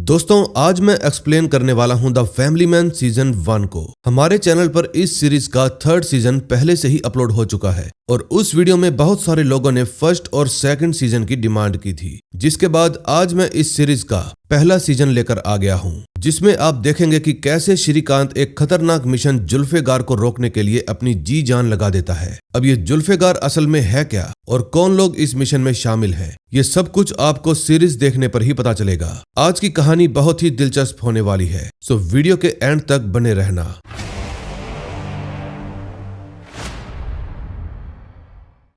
दोस्तों आज मैं एक्सप्लेन करने वाला हूं द फैमिली मैन सीजन 1 को। हमारे चैनल पर इस सीरीज का 3rd सीजन पहले से ही अपलोड हो चुका है और उस वीडियो में बहुत सारे लोगों ने 1st और 2nd सीजन की डिमांड की थी, जिसके बाद आज मैं इस सीरीज का पहला सीजन लेकर आ गया हूं, जिसमें आप देखेंगे कि कैसे श्रीकांत एक खतरनाक मिशन जुल्फेगार को रोकने के लिए अपनी जी जान लगा देता है। अब ये जुल्फेगार असल में है क्या और कौन लोग इस मिशन में शामिल हैं, ये सब कुछ आपको सीरीज देखने पर ही पता चलेगा। आज की कहानी बहुत ही दिलचस्प होने वाली है, सो वीडियो के एंड तक बने रहना।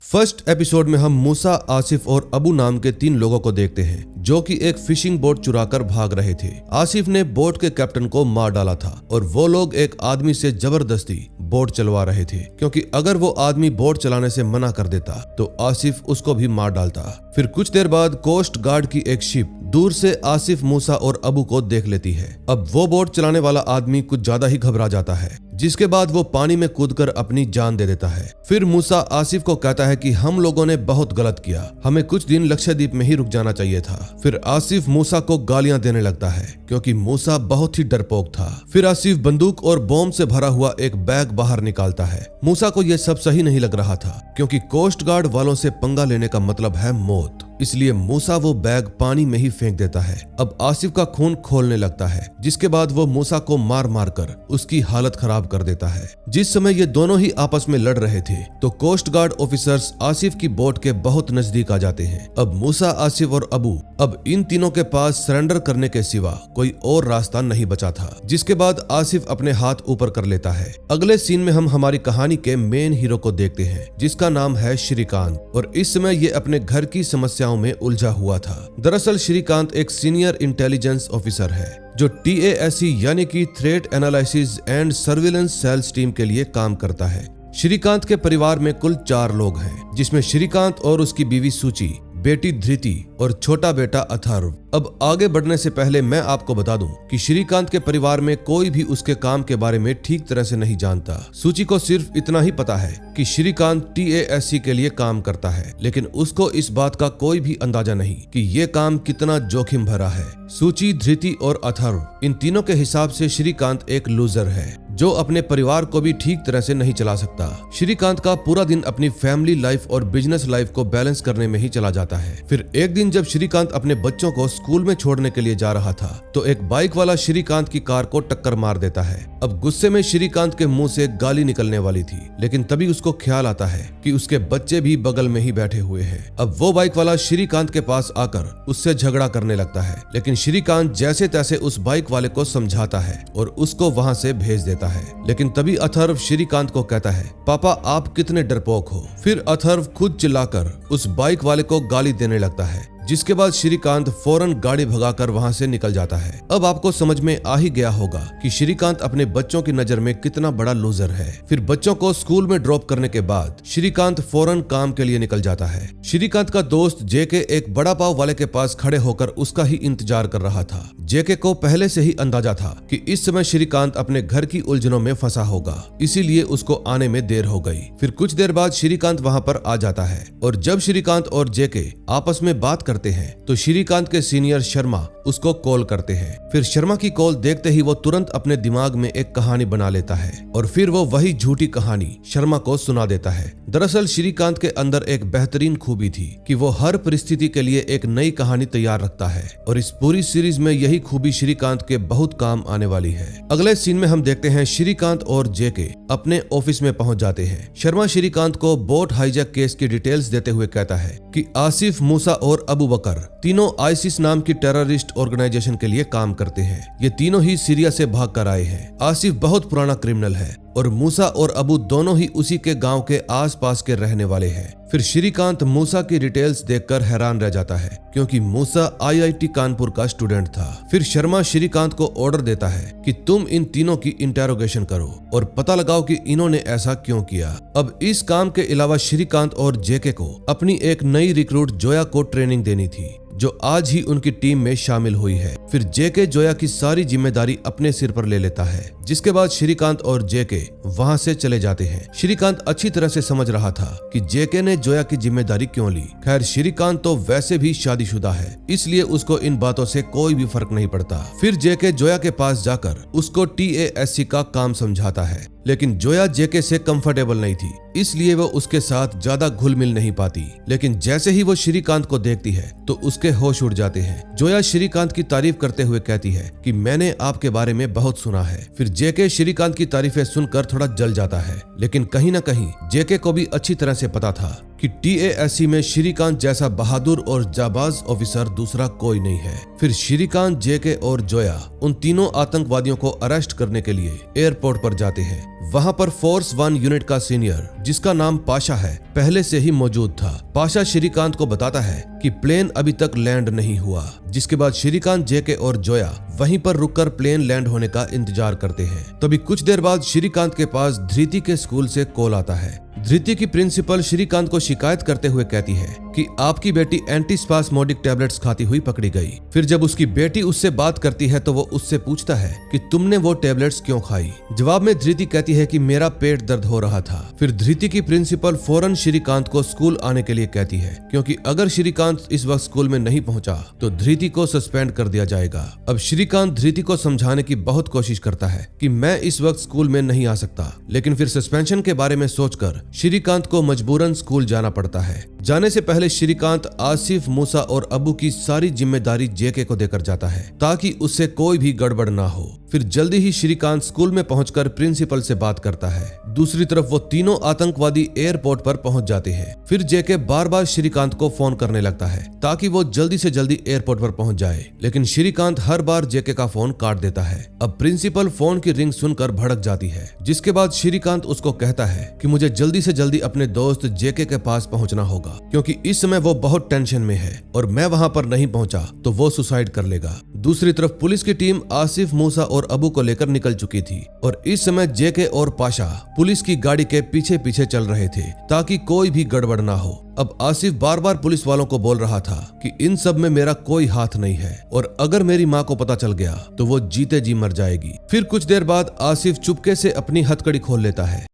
फर्स्ट एपिसोड में हम मूसा, आसिफ और अबू नाम के 3 लोगों को देखते हैं जो कि एक फिशिंग बोट चुराकर भाग रहे थे। आसिफ ने बोट के कैप्टन को मार डाला था और वो लोग एक आदमी से जबरदस्ती बोट चलवा रहे थे, क्योंकि अगर वो आदमी बोट चलाने से मना कर देता तो आसिफ उसको भी मार डालता। फिर कुछ देर बाद कोस्ट गार्ड की एक शिप दूर से आसिफ, मूसा और अबू को देख लेती है। अब वो बोट चलाने वाला आदमी कुछ ज्यादा ही घबरा जाता है, जिसके बाद वो पानी में कूदकर अपनी जान दे देता है। फिर मूसा आसिफ को कहता है कि हम लोगों ने बहुत गलत किया, हमें कुछ दिन लक्षद्वीप में ही रुक जाना चाहिए था। फिर आसिफ मूसा को गालियां देने लगता है क्योंकि मूसा बहुत ही डरपोक था। फिर आसिफ बंदूक और बॉम्ब से भरा हुआ एक बैग बाहर निकालता है। मूसा को यह सब सही नहीं लग रहा था, क्योंकि कोस्ट गार्ड वालों से पंगा लेने का मतलब है मौत, इसलिए मूसा वो बैग पानी में ही फेंक देता है। अब आसिफ का खून खोलने लगता है, जिसके बाद वो मूसा को मार मार कर उसकी हालत खराब कर देता है। जिस समय ये दोनों ही आपस में लड़ रहे थे तो कोस्ट गार्ड ऑफिसर्स आसिफ की बोट के बहुत नजदीक आ जाते हैं। अब मूसा, आसिफ और अबू, अब इन तीनों के पास सरेंडर करने के सिवा कोई और रास्ता नहीं बचा था, जिसके बाद आसिफ अपने हाथ ऊपर कर लेता है। अगले सीन में हम हमारी कहानी के मेन हीरो को देखते हैं, जिसका नाम है श्रीकांत, और इस समय ये अपने घर की समस्या में उलझा हुआ था। दरअसल श्रीकांत एक सीनियर इंटेलिजेंस ऑफिसर है जो TASE यानी कि threat analysis and surveillance cells team के लिए काम करता है। श्रीकांत के परिवार में कुल 4 लोग हैं, जिसमें श्रीकांत और उसकी बीवी सूची, बेटी धृति और छोटा बेटा अथर्व। अब आगे बढ़ने से पहले मैं आपको बता दूं कि श्रीकांत के परिवार में कोई भी उसके काम के बारे में ठीक तरह से नहीं जानता। सूची को सिर्फ इतना ही पता है कि श्रीकांत TASE के लिए काम करता है, लेकिन उसको इस बात का कोई भी अंदाजा नहीं कि ये काम कितना जोखिम भरा है। सूची, धृति और अथर्व, इन तीनों के हिसाब से श्रीकांत एक लूजर है जो अपने परिवार को भी ठीक तरह से नहीं चला सकता। श्रीकांत का पूरा दिन अपनी फैमिली लाइफ और बिजनेस लाइफ को बैलेंस करने में ही चला जाता है। फिर एक दिन जब श्रीकांत अपने बच्चों को स्कूल में छोड़ने के लिए जा रहा था तो एक बाइक वाला श्रीकांत की कार को टक्कर मार देता है। अब गुस्से में श्रीकांत के मुंह से गाली निकलने वाली थी, लेकिन तभी उसको ख्याल आता है कि उसके बच्चे भी बगल में ही बैठे हुए हैं। अब वो बाइक वाला श्रीकांत के पास आकर उससे झगड़ा करने लगता है, लेकिन श्रीकांत जैसे तैसे उस बाइक वाले को समझाता है और उसको वहां से भेज देता है। लेकिन तभी अथर्व श्रीकांत को कहता है, पापा आप कितने डरपोक हो। फिर अथर्व खुद चिल्लाकर उस बाइक वाले को गाली देने लगता है, जिसके बाद श्रीकांत फौरन गाड़ी भगाकर वहां से निकल जाता है। अब आपको समझ में आ ही गया होगा कि श्रीकांत अपने बच्चों की नजर में कितना बड़ा लूजर है। फिर बच्चों को स्कूल में ड्रॉप करने के बाद श्रीकांत फौरन काम के लिए निकल जाता है। श्रीकांत का दोस्त जेके एक बड़ा पाव वाले के पास खड़े होकर उसका ही इंतजार कर रहा था। जेके को पहले से ही अंदाजा था कि इस समय श्रीकांत अपने घर की उलझनों में फंसा होगा, इसीलिए उसको आने में देर हो गई। फिर कुछ देर बाद श्रीकांत वहां पर आ जाता है और जब श्रीकांत और जेके आपस में बात करते हैं तो श्रीकांत के सीनियर शर्मा उसको कॉल करते हैं। फिर शर्मा की कॉल देखते ही वो तुरंत अपने दिमाग में एक कहानी बना लेता है और फिर वो वही झूठी कहानी शर्मा को सुना देता है। दरअसल श्रीकांत के अंदर एक बेहतरीन खूबी थी कि वो हर परिस्थिति के लिए एक नई कहानी तैयार रखता है, और इस पूरी सीरीज में यही खूबी श्रीकांत के बहुत काम आने वाली है। अगले सीन में हम देखते हैं श्रीकांत और जेके अपने ऑफिस में पहुंच जाते हैं। शर्मा श्रीकांत को बोट हाईजैक केस की डिटेल्स देते हुए कहता है कि आसिफ, मूसा और अबू बकर तीनों आईसिस नाम की टेररिस्ट ऑर्गेनाइजेशन के लिए काम करते हैं। ये तीनों ही सीरिया से भाग कर आए हैं। आसिफ बहुत पुराना क्रिमिनल है और मूसा और अबू दोनों ही उसी के गांव के आसपास के रहने वाले हैं। फिर श्रीकांत मूसा की डिटेल्स देखकर हैरान रह जाता है, क्योंकि मूसा IIT कानपुर का स्टूडेंट था। फिर शर्मा श्रीकांत को ऑर्डर देता है कि तुम इन तीनों की इंटेरोगेशन करो और पता लगाओ कि इन्होंने ऐसा क्यों किया। अब इस काम के अलावा श्रीकांत और जेके को अपनी एक नई रिक्रूट जोया को ट्रेनिंग देनी थी। जो आज ही उनकी टीम में शामिल हुई है। फिर जेके जोया की सारी जिम्मेदारी अपने सिर पर ले लेता है, जिसके बाद श्रीकांत और जेके वहां से चले जाते हैं। श्रीकांत अच्छी तरह से समझ रहा था कि जेके ने जोया की जिम्मेदारी क्यों ली। खैर, श्रीकांत तो वैसे भी शादीशुदा है, इसलिए उसको इन बातों से कोई भी फर्क नहीं पड़ता। फिर जेके जोया के पास जाकर उसको TASC का काम समझाता है, लेकिन जोया जेके से कंफर्टेबल नहीं थी, इसलिए वो उसके साथ ज्यादा घुल मिल नहीं पाती। लेकिन जैसे ही वो श्रीकांत को देखती है तो उसके होश उड़ जाते हैं। जोया श्रीकांत की तारीफ करते हुए कहती है कि मैंने आपके बारे में बहुत सुना है। फिर जेके श्रीकांत की तारीफें सुनकर थोड़ा जल जाता है, लेकिन कहीं न कहीं जेके को भी अच्छी तरह से पता था कि TASC में श्रीकांत जैसा बहादुर और जाबाज ऑफिसर दूसरा कोई नहीं है। फिर श्रीकांत, जेके और जोया उन तीनों आतंकवादियों को अरेस्ट करने के लिए एयरपोर्ट पर जाते हैं। वहां पर फोर्स 1 यूनिट का सीनियर, जिसका नाम पाशा है, पहले से ही मौजूद था। पाशा श्रीकांत को बताता है कि प्लेन अभी तक लैंड नहीं हुआ, जिसके बाद श्रीकांत, जेके और जोया वहीं पर रुककर प्लेन लैंड होने का इंतजार करते हैं। तभी कुछ देर बाद श्रीकांत के पास धृति के स्कूल से कॉल आता है। धृति की प्रिंसिपल श्रीकांत को शिकायत करते हुए कहती है कि आपकी बेटी एंटीस्पास्मोडिक टैबलेट्स खाती हुई पकड़ी गई। फिर जब उसकी बेटी उससे बात करती है तो वो उससे पूछता है कि तुमने वो टैबलेट्स क्यों खाई। जवाब में धृति कहती है कि मेरा पेट दर्द हो रहा था। फिर धृति की प्रिंसिपल फौरन श्रीकांत को स्कूल आने के लिए कहती है, क्योंकि अगर श्रीकांत इस वक्त स्कूल में नहीं पहुंचा तो धृति को सस्पेंड कर दिया जाएगा। अब श्रीकांत धृति को समझाने की बहुत कोशिश करता है कि मैं इस वक्त स्कूल में नहीं आ सकता, लेकिन फिर सस्पेंशन के बारे में सोचकर श्रीकांत को मजबूरन स्कूल जाना पड़ता है। जाने से पहले श्रीकांत आसिफ, मूसा और अबू की सारी जिम्मेदारी जेके को देकर जाता है, ताकि उससे कोई भी गड़बड़ ना हो। फिर जल्दी ही श्रीकांत स्कूल में पहुंचकर प्रिंसिपल से बात करता है। दूसरी तरफ वो तीनों आतंकवादी एयरपोर्ट पर पहुंच जाते हैं। फिर जेके बार बार श्रीकांत को फोन करने लगता है ताकि वो जल्दी से जल्दी एयरपोर्ट पर पहुंच जाए, लेकिन श्रीकांत हर बार जेके का फोन काट देता है। अब प्रिंसिपल फोन की रिंग सुनकर भड़क जाती है, जिसके बाद श्रीकांत उसको कहता है कि मुझे जल्दी से जल्दी अपने दोस्त जेके के पास पहुंचना होगा, क्योंकि इस समय वो बहुत टेंशन में है और मैं वहां पर नहीं पहुंचा तो वो सुसाइड कर लेगा। दूसरी तरफ पुलिस की टीम आसिफ, मूसा और अबू को लेकर निकल चुकी थी और इस समय जेके और पाशा पुलिस की गाड़ी के पीछे पीछे चल रहे थे ताकि कोई भी गड़बड़ ना हो। अब आसिफ बार बार पुलिस वालों को बोल रहा था कि इन सब में मेरा कोई हाथ नहीं है और अगर मेरी माँ को पता चल गया तो वो जीते जी मर जाएगी। फिर कुछ देर बाद आसिफ चुपके से अपनी हथकड़ी खोल लेता है,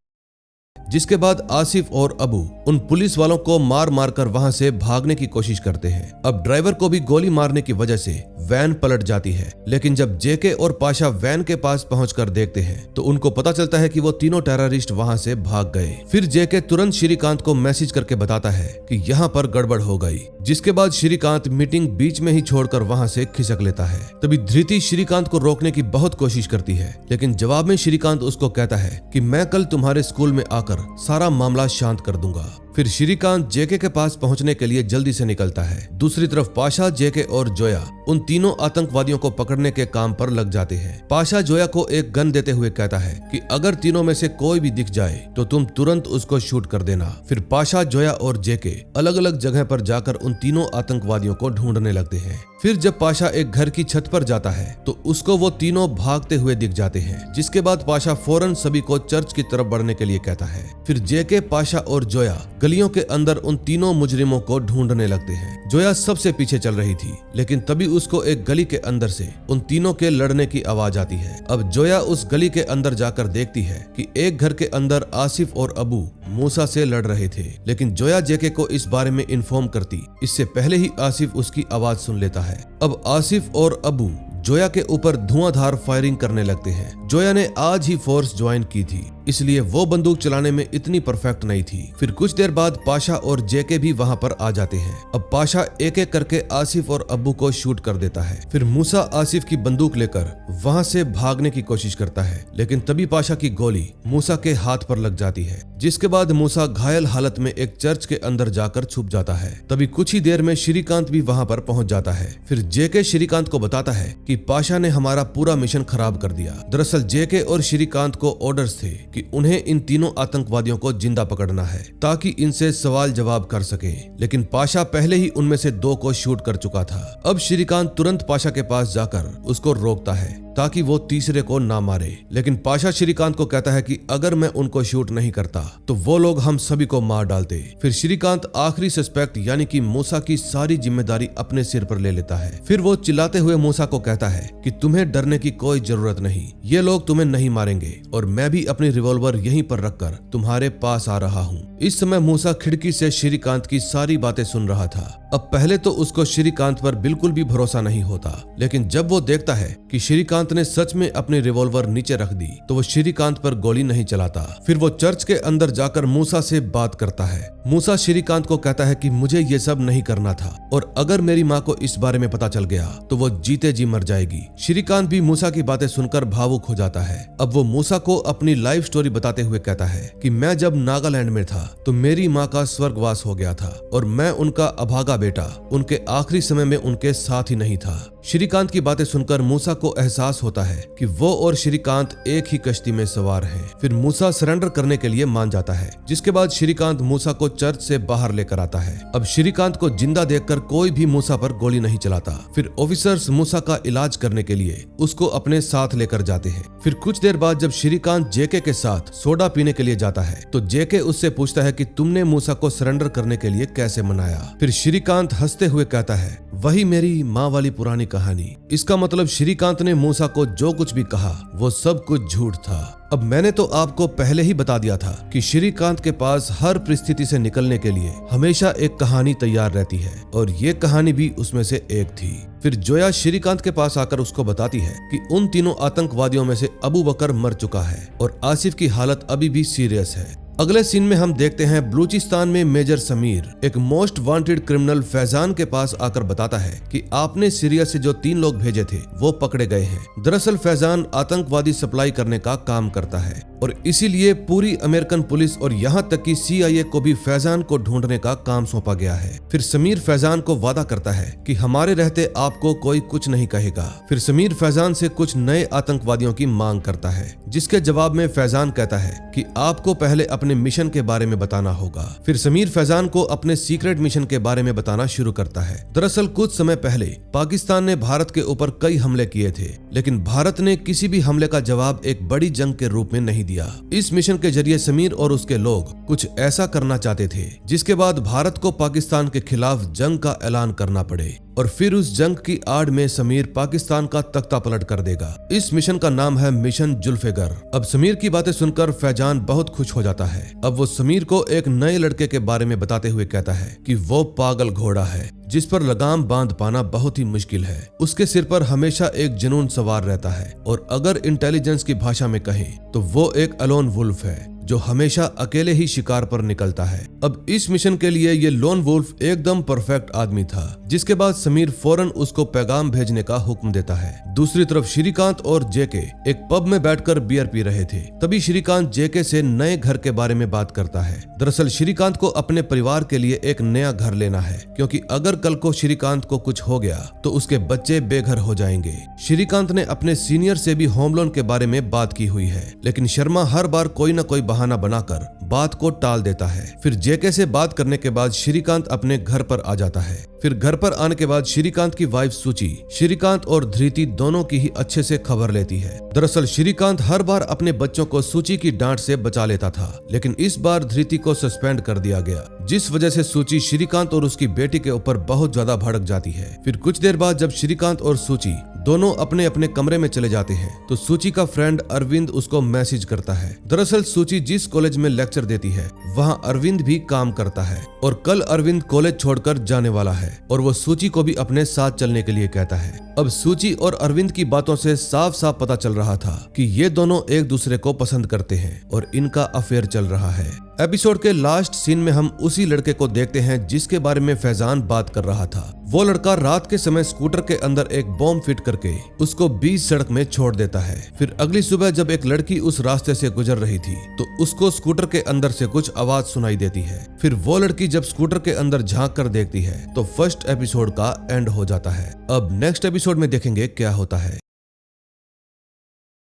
जिसके बाद आसिफ और अबू उन पुलिस वालों को मार मार कर वहां से भागने की कोशिश करते हैं। अब ड्राइवर को भी गोली मारने की वजह से वैन पलट जाती है, लेकिन जब जेके और पाशा वैन के पास पहुंचकर देखते हैं तो उनको पता चलता है कि वो तीनों टेररिस्ट वहां से भाग गए। फिर जेके तुरंत श्रीकांत को मैसेज करके बताता है कि यहाँ पर गड़बड़ हो गई, जिसके बाद श्रीकांत मीटिंग बीच में ही छोड़कर वहां से खिसक लेता है। तभी धृति श्रीकांत को रोकने की बहुत कोशिश करती है, लेकिन जवाब में श्रीकांत उसको कहता है कि मैं कल तुम्हारे स्कूल में आकर सारा मामला शांत कर दूंगा। फिर श्रीकांत जेके के पास पहुंचने के लिए जल्दी से निकलता है। दूसरी तरफ पाशा, जेके और जोया उन तीनों आतंकवादियों को पकड़ने के काम पर लग जाते हैं। पाशा जोया को एक गन देते हुए कहता है कि अगर तीनों में से कोई भी दिख जाए तो तुम तुरंत उसको शूट कर देना। फिर पाशा, जोया और जेके अलग अलग जगह पर जाकर उन तीनों आतंकवादियों को ढूंढने लगते हैं। फिर जब पाशा एक घर की छत पर जाता है तो उसको वो तीनों भागते हुए दिख जाते हैं, जिसके बाद पाशा फौरन सभी को चर्च की तरफ बढ़ने के लिए कहता है। फिर जेके, पाशा और जोया गलियों के अंदर उन तीनों मुजरिमों को ढूंढने लगते हैं। जोया सबसे पीछे चल रही थी, लेकिन तभी उसको एक गली के अंदर से उन तीनों के लड़ने की आवाज आती है। अब जोया उस गली के अंदर जाकर देखती है कि एक घर के अंदर आसिफ और अबू मूसा से लड़ रहे थे, लेकिन जोया जेके को इस बारे में इन्फॉर्म करती इससे पहले ही आसिफ उसकी आवाज सुन लेता है। अब आसिफ और अबू जोया के ऊपर धुआंधार फायरिंग करने लगते हैं। जोया ने आज ही फोर्स ज्वाइन की थी, इसलिए वो बंदूक चलाने में इतनी परफेक्ट नहीं थी। फिर कुछ देर बाद पाशा और जेके भी वहां पर आ जाते हैं। अब पाशा एक एक करके आसिफ और अब्बू को शूट कर देता है। फिर मूसा आसिफ की बंदूक लेकर वहां से भागने की कोशिश करता है, लेकिन तभी पाशा की गोली मूसा के हाथ पर लग जाती है, जिसके बाद मूसा घायल हालत में एक चर्च के अंदर जाकर छुप जाता है। तभी कुछ ही देर में श्रीकांत भी वहां पर पहुंच जाता है। फिर जेके श्रीकांत को बताता है कि पाशा ने हमारा पूरा मिशन खराब कर दिया। दरअसल जेके और श्रीकांत को ऑर्डर्स थे कि उन्हें इन तीनों आतंकवादियों को जिंदा पकड़ना है ताकि इनसे सवाल जवाब कर सके, लेकिन पाशा पहले ही उनमें से 2 को शूट कर चुका था। अब श्रीकांत तुरंत पाशा के पास जाकर उसको रोकता है ताकि वो तीसरे को ना मारे। लेकिन पाशा श्रीकांत को कहता है कि अगर मैं उनको शूट नहीं करता तो वो लोग हम सभी को मार डालते। फिर श्रीकांत आखिरी सस्पेक्ट यानी कि मूसा की सारी जिम्मेदारी अपने सिर पर ले लेता है। फिर वो चिल्लाते हुए मूसा को कहता है कि तुम्हें डरने की कोई जरूरत नहीं, ये लोग तुम्हें नहीं मारेंगे और मैं भी अपनी रिवॉल्वर यहीं पर रखकर तुम्हारे पास आ रहा हूँ। इस समय मूसा खिड़की से श्रीकांत की सारी बातें सुन रहा था। अब पहले तो उसको श्रीकांत पर बिल्कुल भी भरोसा नहीं होता, लेकिन जब वो देखता है कि श्रीकांत ने सच में अपनी रिवॉल्वर नीचे रख दी तो वो श्रीकांत पर गोली नहीं चलाता। फिर वो चर्च के अंदर जाकर मूसा से बात करता है। मूसा श्रीकांत को कहता है कि मुझे ये सब नहीं करना था और अगर मेरी माँ को इस बारे में पता चल गया तो वो जीते जी मर जाएगी। श्रीकांत भी मूसा की बातें सुनकर भावुक हो जाता है। अब वो मूसा को अपनी लाइफ स्टोरी बताते हुए कहता है कि मैं जब नागालैंड में था तो मेरी माँ का स्वर्गवास हो गया था और मैं उनका अभागा बेटा उनके आखिरी समय में उनके साथ ही नहीं था। श्रीकांत की बातें सुनकर मूसा को एहसास होता है कि वो और श्रीकांत एक ही कश्ती में सवार हैं। फिर मूसा सरेंडर करने के लिए मान जाता है, जिसके बाद श्रीकांत मूसा को चर्च से बाहर लेकर आता है। अब श्रीकांत को जिंदा देखकर कोई भी मूसा पर गोली नहीं चलाता। फिर ऑफिसर्स मूसा का इलाज करने के लिए उसको अपने साथ लेकर जाते हैं। फिर कुछ देर बाद जब श्रीकांत जेके के साथ सोडा पीने के लिए जाता है तो जेके उससे पूछता है कि तुमने मूसा को सरेंडर करने के लिए कैसे मनाया। फिर श्रीकांत हंसते हुए कहता है, वही मेरी माँ वाली पुरानी कहानी। इसका मतलब श्रीकांत ने मूसा को जो कुछ भी कहा वो सब कुछ झूठ था। अब मैंने तो आपको पहले ही बता दिया था कि श्रीकांत के पास हर परिस्थिति से निकलने के लिए हमेशा एक कहानी तैयार रहती है और ये कहानी भी उसमें से एक थी। फिर जोया श्रीकांत के पास आकर उसको बताती है कि उन तीनों आतंकवादियों में से अबू बकर मर चुका है और आसिफ की हालत अभी भी सीरियस है। अगले सीन में हम देखते हैं बलूचिस्तान में मेजर समीर एक मोस्ट वांटेड क्रिमिनल फैजान के पास आकर बताता है कि आपने सीरिया से जो 3 लोग भेजे थे वो पकड़े गए हैं। दरअसल फैजान आतंकवादी सप्लाई करने का काम करता है और इसीलिए पूरी अमेरिकन पुलिस और यहाँ तक कि CIA को भी फैजान को ढूंढने का काम सौंपा गया है। फिर समीर फैजान को वादा करता है कि हमारे रहते आपको कोई कुछ नहीं कहेगा। फिर समीर फैजान से कुछ नए आतंकवादियों की मांग करता है, जिसके जवाब में फैजान कहता है कि आपको पहले अपने मिशन के बारे में बताना होगा। फिर समीर फैजान को अपने सीक्रेट मिशन के बारे में बताना शुरू करता है। दरअसल कुछ समय पहले पाकिस्तान ने भारत के ऊपर कई हमले किए थे, लेकिन भारत ने किसी भी हमले का जवाब एक बड़ी जंग के रूप में नहीं दिया। इस मिशन के जरिए समीर और उसके लोग कुछ ऐसा करना चाहते थे जिसके बाद भारत को पाकिस्तान के खिलाफ जंग का ऐलान करना पड़े और फिर उस जंग की आड़ में समीर पाकिस्तान का तख्ता पलट कर देगा। इस मिशन का नाम है मिशन जुल्फिकर। अब समीर की बातें सुनकर फैजान बहुत खुश हो जाता है। अब वो समीर को एक नए लड़के के बारे में बताते हुए कहता है कि वो पागल घोड़ा है जिस पर लगाम बांध पाना बहुत ही मुश्किल है। उसके सिर पर हमेशा एक जुनून सवार रहता है और अगर इंटेलिजेंस की भाषा में कहें तो वो एक अलोन वुल्फ है जो हमेशा अकेले ही शिकार पर निकलता है। अब इस मिशन के लिए ये लोन वुल्फ एकदम परफेक्ट आदमी था, जिसके बाद समीर फौरन उसको पैगाम भेजने का हुक्म देता है। दूसरी तरफ श्रीकांत और जेके एक पब में बैठकर बियर पी रहे थे। तभी श्रीकांत जेके से नए घर के बारे में बात करता है। दरअसल श्रीकांत को अपने परिवार के लिए एक नया घर लेना है, क्योंकि अगर कल को श्रीकांत को कुछ हो गया तो उसके बच्चे बेघर हो जाएंगे। श्रीकांत ने अपने सीनियर से भी होम लोन के बारे में बात की हुई है, लेकिन शर्मा हर बार कोई न कोई बहाना बनाकर बात को टाल देता है। फिर जेके से बात करने के बाद श्रीकांत अपने घर पर आ जाता है। फिर घर पर आने के बाद श्रीकांत की वाइफ सूची श्रीकांत और धृति दोनों की ही अच्छे से खबर लेती है। दरअसल श्रीकांत हर बार अपने बच्चों को सूची की डांट से बचा लेता था, लेकिन इस बार धृति को सस्पेंड कर दिया गया, जिस वजह से सूची श्रीकांत और उसकी बेटी के ऊपर बहुत ज्यादा भड़क जाती है। फिर कुछ देर बाद जब श्रीकांत और सूची दोनों अपने अपने कमरे में चले जाते हैं तो सूची का फ्रेंड अरविंद उसको मैसेज करता है। दरअसल सूची जिस कॉलेज में लेक्चर देती है वहां अरविंद भी काम करता है और कल अरविंद कॉलेज छोड़कर जाने वाला है और वो सूची को भी अपने साथ चलने के लिए कहता है। अब सूची और अरविंद की बातों से साफ साफ पता चल रहा था कि ये दोनों एक दूसरे को पसंद करते हैं और इनका अफेयर चल रहा है। एपिसोड के लास्ट सीन में हम उसी लड़के को देखते हैं जिसके बारे में फैजान बात कर रहा था। वो लड़का रात के समय स्कूटर के अंदर एक बॉम्ब फिट करके उसको बीच सड़क में छोड़ देता है। फिर अगली सुबह जब एक लड़की उस रास्ते से गुजर रही थी तो उसको स्कूटर के अंदर से कुछ आवाज सुनाई देती है। फिर वो लड़की जब स्कूटर के अंदर झांक कर देखती है तो फर्स्ट एपिसोड का एंड हो जाता है। अब नेक्स्ट एपिसोड में देखेंगे क्या होता है।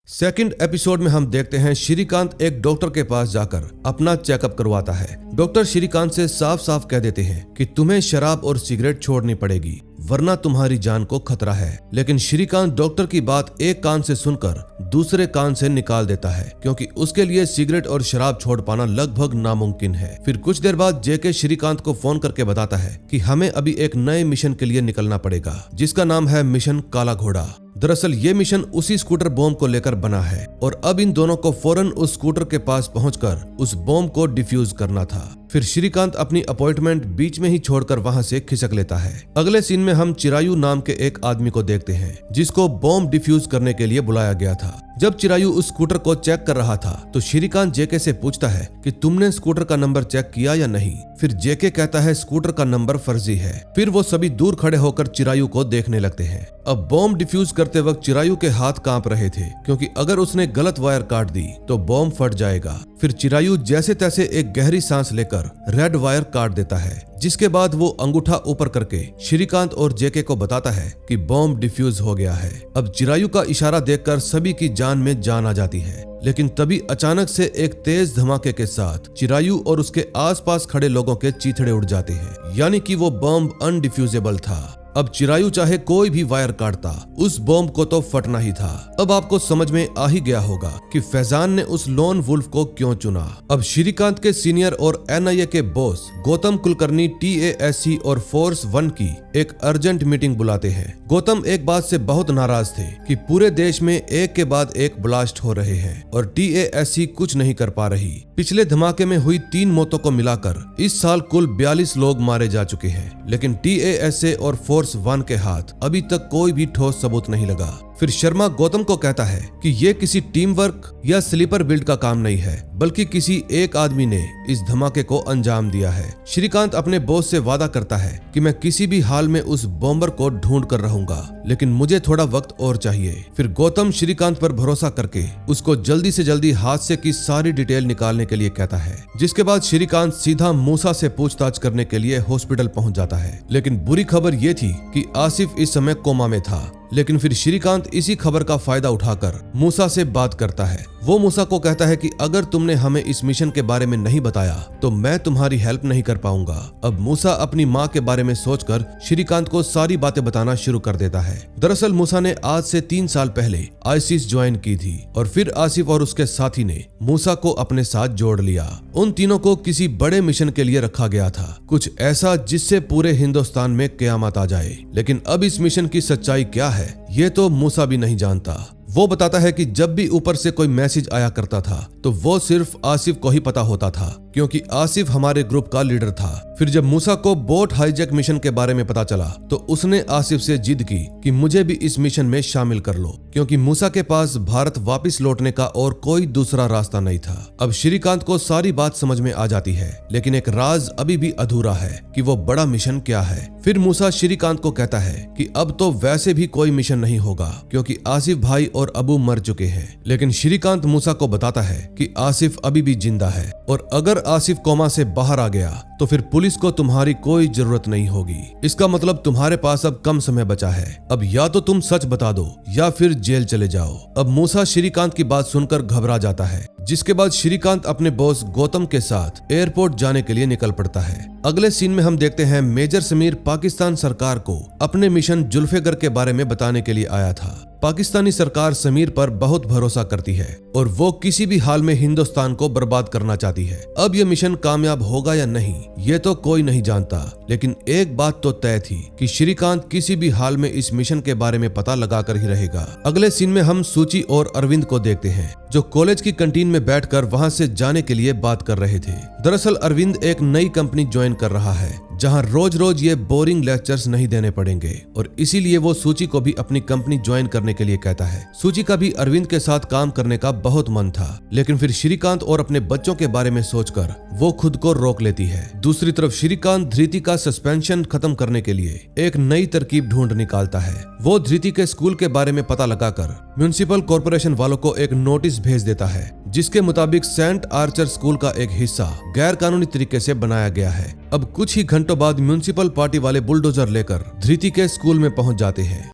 सेकंड एपिसोड में हम देखते हैं श्रीकांत एक डॉक्टर के पास जाकर अपना चेकअप करवाता है। डॉक्टर श्रीकांत से साफ साफ कह देते हैं कि तुम्हें शराब और सिगरेट छोड़नी पड़ेगी वरना तुम्हारी जान को खतरा है। लेकिन श्रीकांत डॉक्टर की बात एक कान से सुनकर दूसरे कान से निकाल देता है, क्योंकि उसके लिए सिगरेट और शराब छोड़ पाना लगभग नामुमकिन है। फिर कुछ देर बाद जेके श्रीकांत को फोन करके बताता है कि हमें अभी एक नए मिशन के लिए निकलना पड़ेगा, जिसका नाम है मिशन काला घोड़ा। दरअसल ये मिशन उसी स्कूटर बॉम्ब को लेकर बना है और अब इन दोनों को फौरन उस स्कूटर के पास पहुंचकर उस बॉम्ब को डिफ्यूज करना था। फिर श्रीकांत अपनी अपॉइंटमेंट बीच में ही छोड़कर वहां से खिसक लेता है। अगले सीन में हम चिरायु नाम के एक आदमी को देखते हैं जिसको बॉम्ब डिफ्यूज करने के लिए बुलाया गया था। जब चिरायु उस स्कूटर को चेक कर रहा था तो श्रीकांत जेके से पूछता है कि तुमने स्कूटर का नंबर चेक किया या नहीं। फिर जेके कहता है स्कूटर का नंबर फर्जी है। फिर वो सभी दूर खड़े होकर चिरायु को देखने लगते हैं। अब बॉम्ब डिफ्यूज करते वक्त चिरायु के हाथ कांप रहे थे, क्योंकि अगर उसने गलत वायर काट दी तो बॉम्ब फट जाएगा। फिर चिरायु जैसे तैसे एक गहरी सांस लेकर रेड वायर काट देता है, जिसके बाद वो अंगूठा ऊपर करके श्रीकांत और जेके को बताता है कि बॉम्ब डिफ्यूज हो गया है। अब चिरायु का इशारा देखकर सभी की जान में जान आ जाती है। लेकिन तभी अचानक से एक तेज धमाके के साथ चिरायु और उसके आसपास खड़े लोगों के चीथड़े उड़ जाते हैं, यानी कि वो बॉम्ब अनडिफ्यूजेबल था। अब चिरायु चाहे कोई भी वायर काटता, उस बॉम्ब को तो फटना ही था। अब आपको समझ में आ ही गया होगा कि फैजान ने उस लोन वुल्फ को क्यों चुना। अब श्रीकांत के सीनियर और एनआईए के बॉस गौतम कुलकर्णी टीएएससी और फोर्स 1 की एक अर्जेंट मीटिंग बुलाते हैं। गौतम एक बात से बहुत नाराज थे कि पूरे देश में एक के बाद एक ब्लास्ट हो रहे हैं और टीएएससी कुछ नहीं कर पा रही। पिछले धमाके में हुई 3 मौतों को मिलाकर इस साल कुल 42 लोग मारे जा चुके हैं, लेकिन टीएएसए और फोर्स 1 के हाथ अभी तक कोई भी ठोस सबूत नहीं लगा। फिर शर्मा गौतम को कहता है कि ये किसी टीम वर्क या स्लीपर बिल्ड का काम नहीं है, बल्कि किसी एक आदमी ने इस धमाके को अंजाम दिया है। श्रीकांत अपने बॉस से वादा करता है कि मैं किसी भी हाल में उस बॉम्बर को ढूंढ कर रहूंगा, लेकिन मुझे थोड़ा वक्त और चाहिए। फिर गौतम श्रीकांत पर भरोसा करके उसको जल्दी से जल्दी हादसे की सारी डिटेल निकालने के लिए कहता है, जिसके बाद श्रीकांत सीधा मूसा से पूछताछ करने के लिए हॉस्पिटल पहुंच जाता है। लेकिन बुरी खबर ये थी कि आसिफ इस समय कोमा में था। लेकिन फिर श्रीकांत इसी खबर का फायदा उठाकर मूसा से बात करता है। वो मूसा को कहता है कि अगर तुमने हमें इस मिशन के बारे में नहीं बताया तो मैं तुम्हारी हेल्प नहीं कर पाऊंगा। अब मूसा अपनी माँ के बारे में सोचकर श्रीकांत को सारी बातें बताना शुरू कर देता है। दरअसल मूसा ने आज से 3 साल पहले आईसिस ज्वाइन की थी और फिर आसिफ और उसके साथी ने मूसा को अपने साथ जोड़ लिया। उन तीनों को किसी बड़े मिशन के लिए रखा गया था, कुछ ऐसा जिससे पूरे हिंदुस्तान में क़यामत आ जाए। लेकिन अब इस मिशन की सच्चाई क्या है ये तो मूसा भी नहीं जानता। वो बताता है कि जब भी ऊपर से कोई मैसेज आया करता था तो वो सिर्फ आसिफ को ही पता होता था, क्योंकि आसिफ हमारे ग्रुप का लीडर था। फिर जब मूसा को बोट हाईजैक मिशन के बारे में पता चला तो उसने आसिफ से जिद की कि मुझे भी इस मिशन में शामिल कर लो, क्योंकि मूसा के पास भारत वापस लौटने का और कोई दूसरा रास्ता नहीं था। अब श्रीकांत को सारी बात समझ में आ जाती है, लेकिन एक राज अभी भी अधूरा है कि वो बड़ा मिशन क्या है। फिर मूसा श्रीकांत को कहता है कि अब तो वैसे भी कोई मिशन नहीं होगा, क्योंकि आसिफ भाई और अबू मर चुके हैं। लेकिन श्रीकांत मूसा को बताता है कि आसिफ अभी भी जिंदा है और अगर आसिफ कोमा से बाहर आ गया तो फिर पुलिस को तुम्हारी कोई जरूरत नहीं होगी। इसका मतलब तुम्हारे पास अब कम समय बचा है। अब या तो तुम सच बता दो या फिर जेल चले जाओ। अब मूसा श्रीकांत की बात सुनकर घबरा जाता है, जिसके बाद श्रीकांत अपने बॉस गौतम के साथ एयरपोर्ट जाने के लिए निकल पड़ता है। अगले सीन में हम देखते हैं मेजर समीर पाकिस्तान सरकार को अपने मिशन जुल्फिगर के बारे में बताने के लिए आया था। पाकिस्तानी सरकार समीर पर बहुत भरोसा करती है और वो किसी भी हाल में हिंदुस्तान को बर्बाद करना चाहती है। अब ये मिशन कामयाब होगा या नहीं ये तो कोई नहीं जानता, लेकिन एक बात तो तय थी कि श्रीकांत किसी भी हाल में इस मिशन के बारे में पता लगाकर ही रहेगा। अगले सीन में हम सूची और अरविंद को देखते हैं, जो कॉलेज की कैंटीन में बैठकर वहां से जाने के लिए बात कर रहे थे। दरअसल अरविंद एक नई कंपनी ज्वाइन कर रहा है, जहां रोज रोज ये बोरिंग लेक्चर्स नहीं देने पड़ेंगे, और इसीलिए वो सूची को भी अपनी कंपनी ज्वाइन करने के लिए कहता है। सूची का भी अरविंद के साथ काम करने का बहुत मन था, लेकिन फिर श्रीकांत और अपने बच्चों के बारे में सोचकर वो खुद को रोक लेती है। दूसरी तरफ श्रीकांत धृति का सस्पेंशन खत्म करने के लिए एक नई तरकीब ढूंढ निकालता है। वो धृति के स्कूल के बारे में पता लगाकर म्युनिसिपल कॉर्पोरेशन वालों को एक नोटिस भेज देता है, जिसके मुताबिक सेंट आर्चर स्कूल का एक हिस्सा गैर कानूनी तरीके से बनाया गया है। अब कुछ ही घंटों बाद म्युनिसिपल पार्टी वाले बुलडोजर लेकर धृति के स्कूल में पहुंच जाते हैं।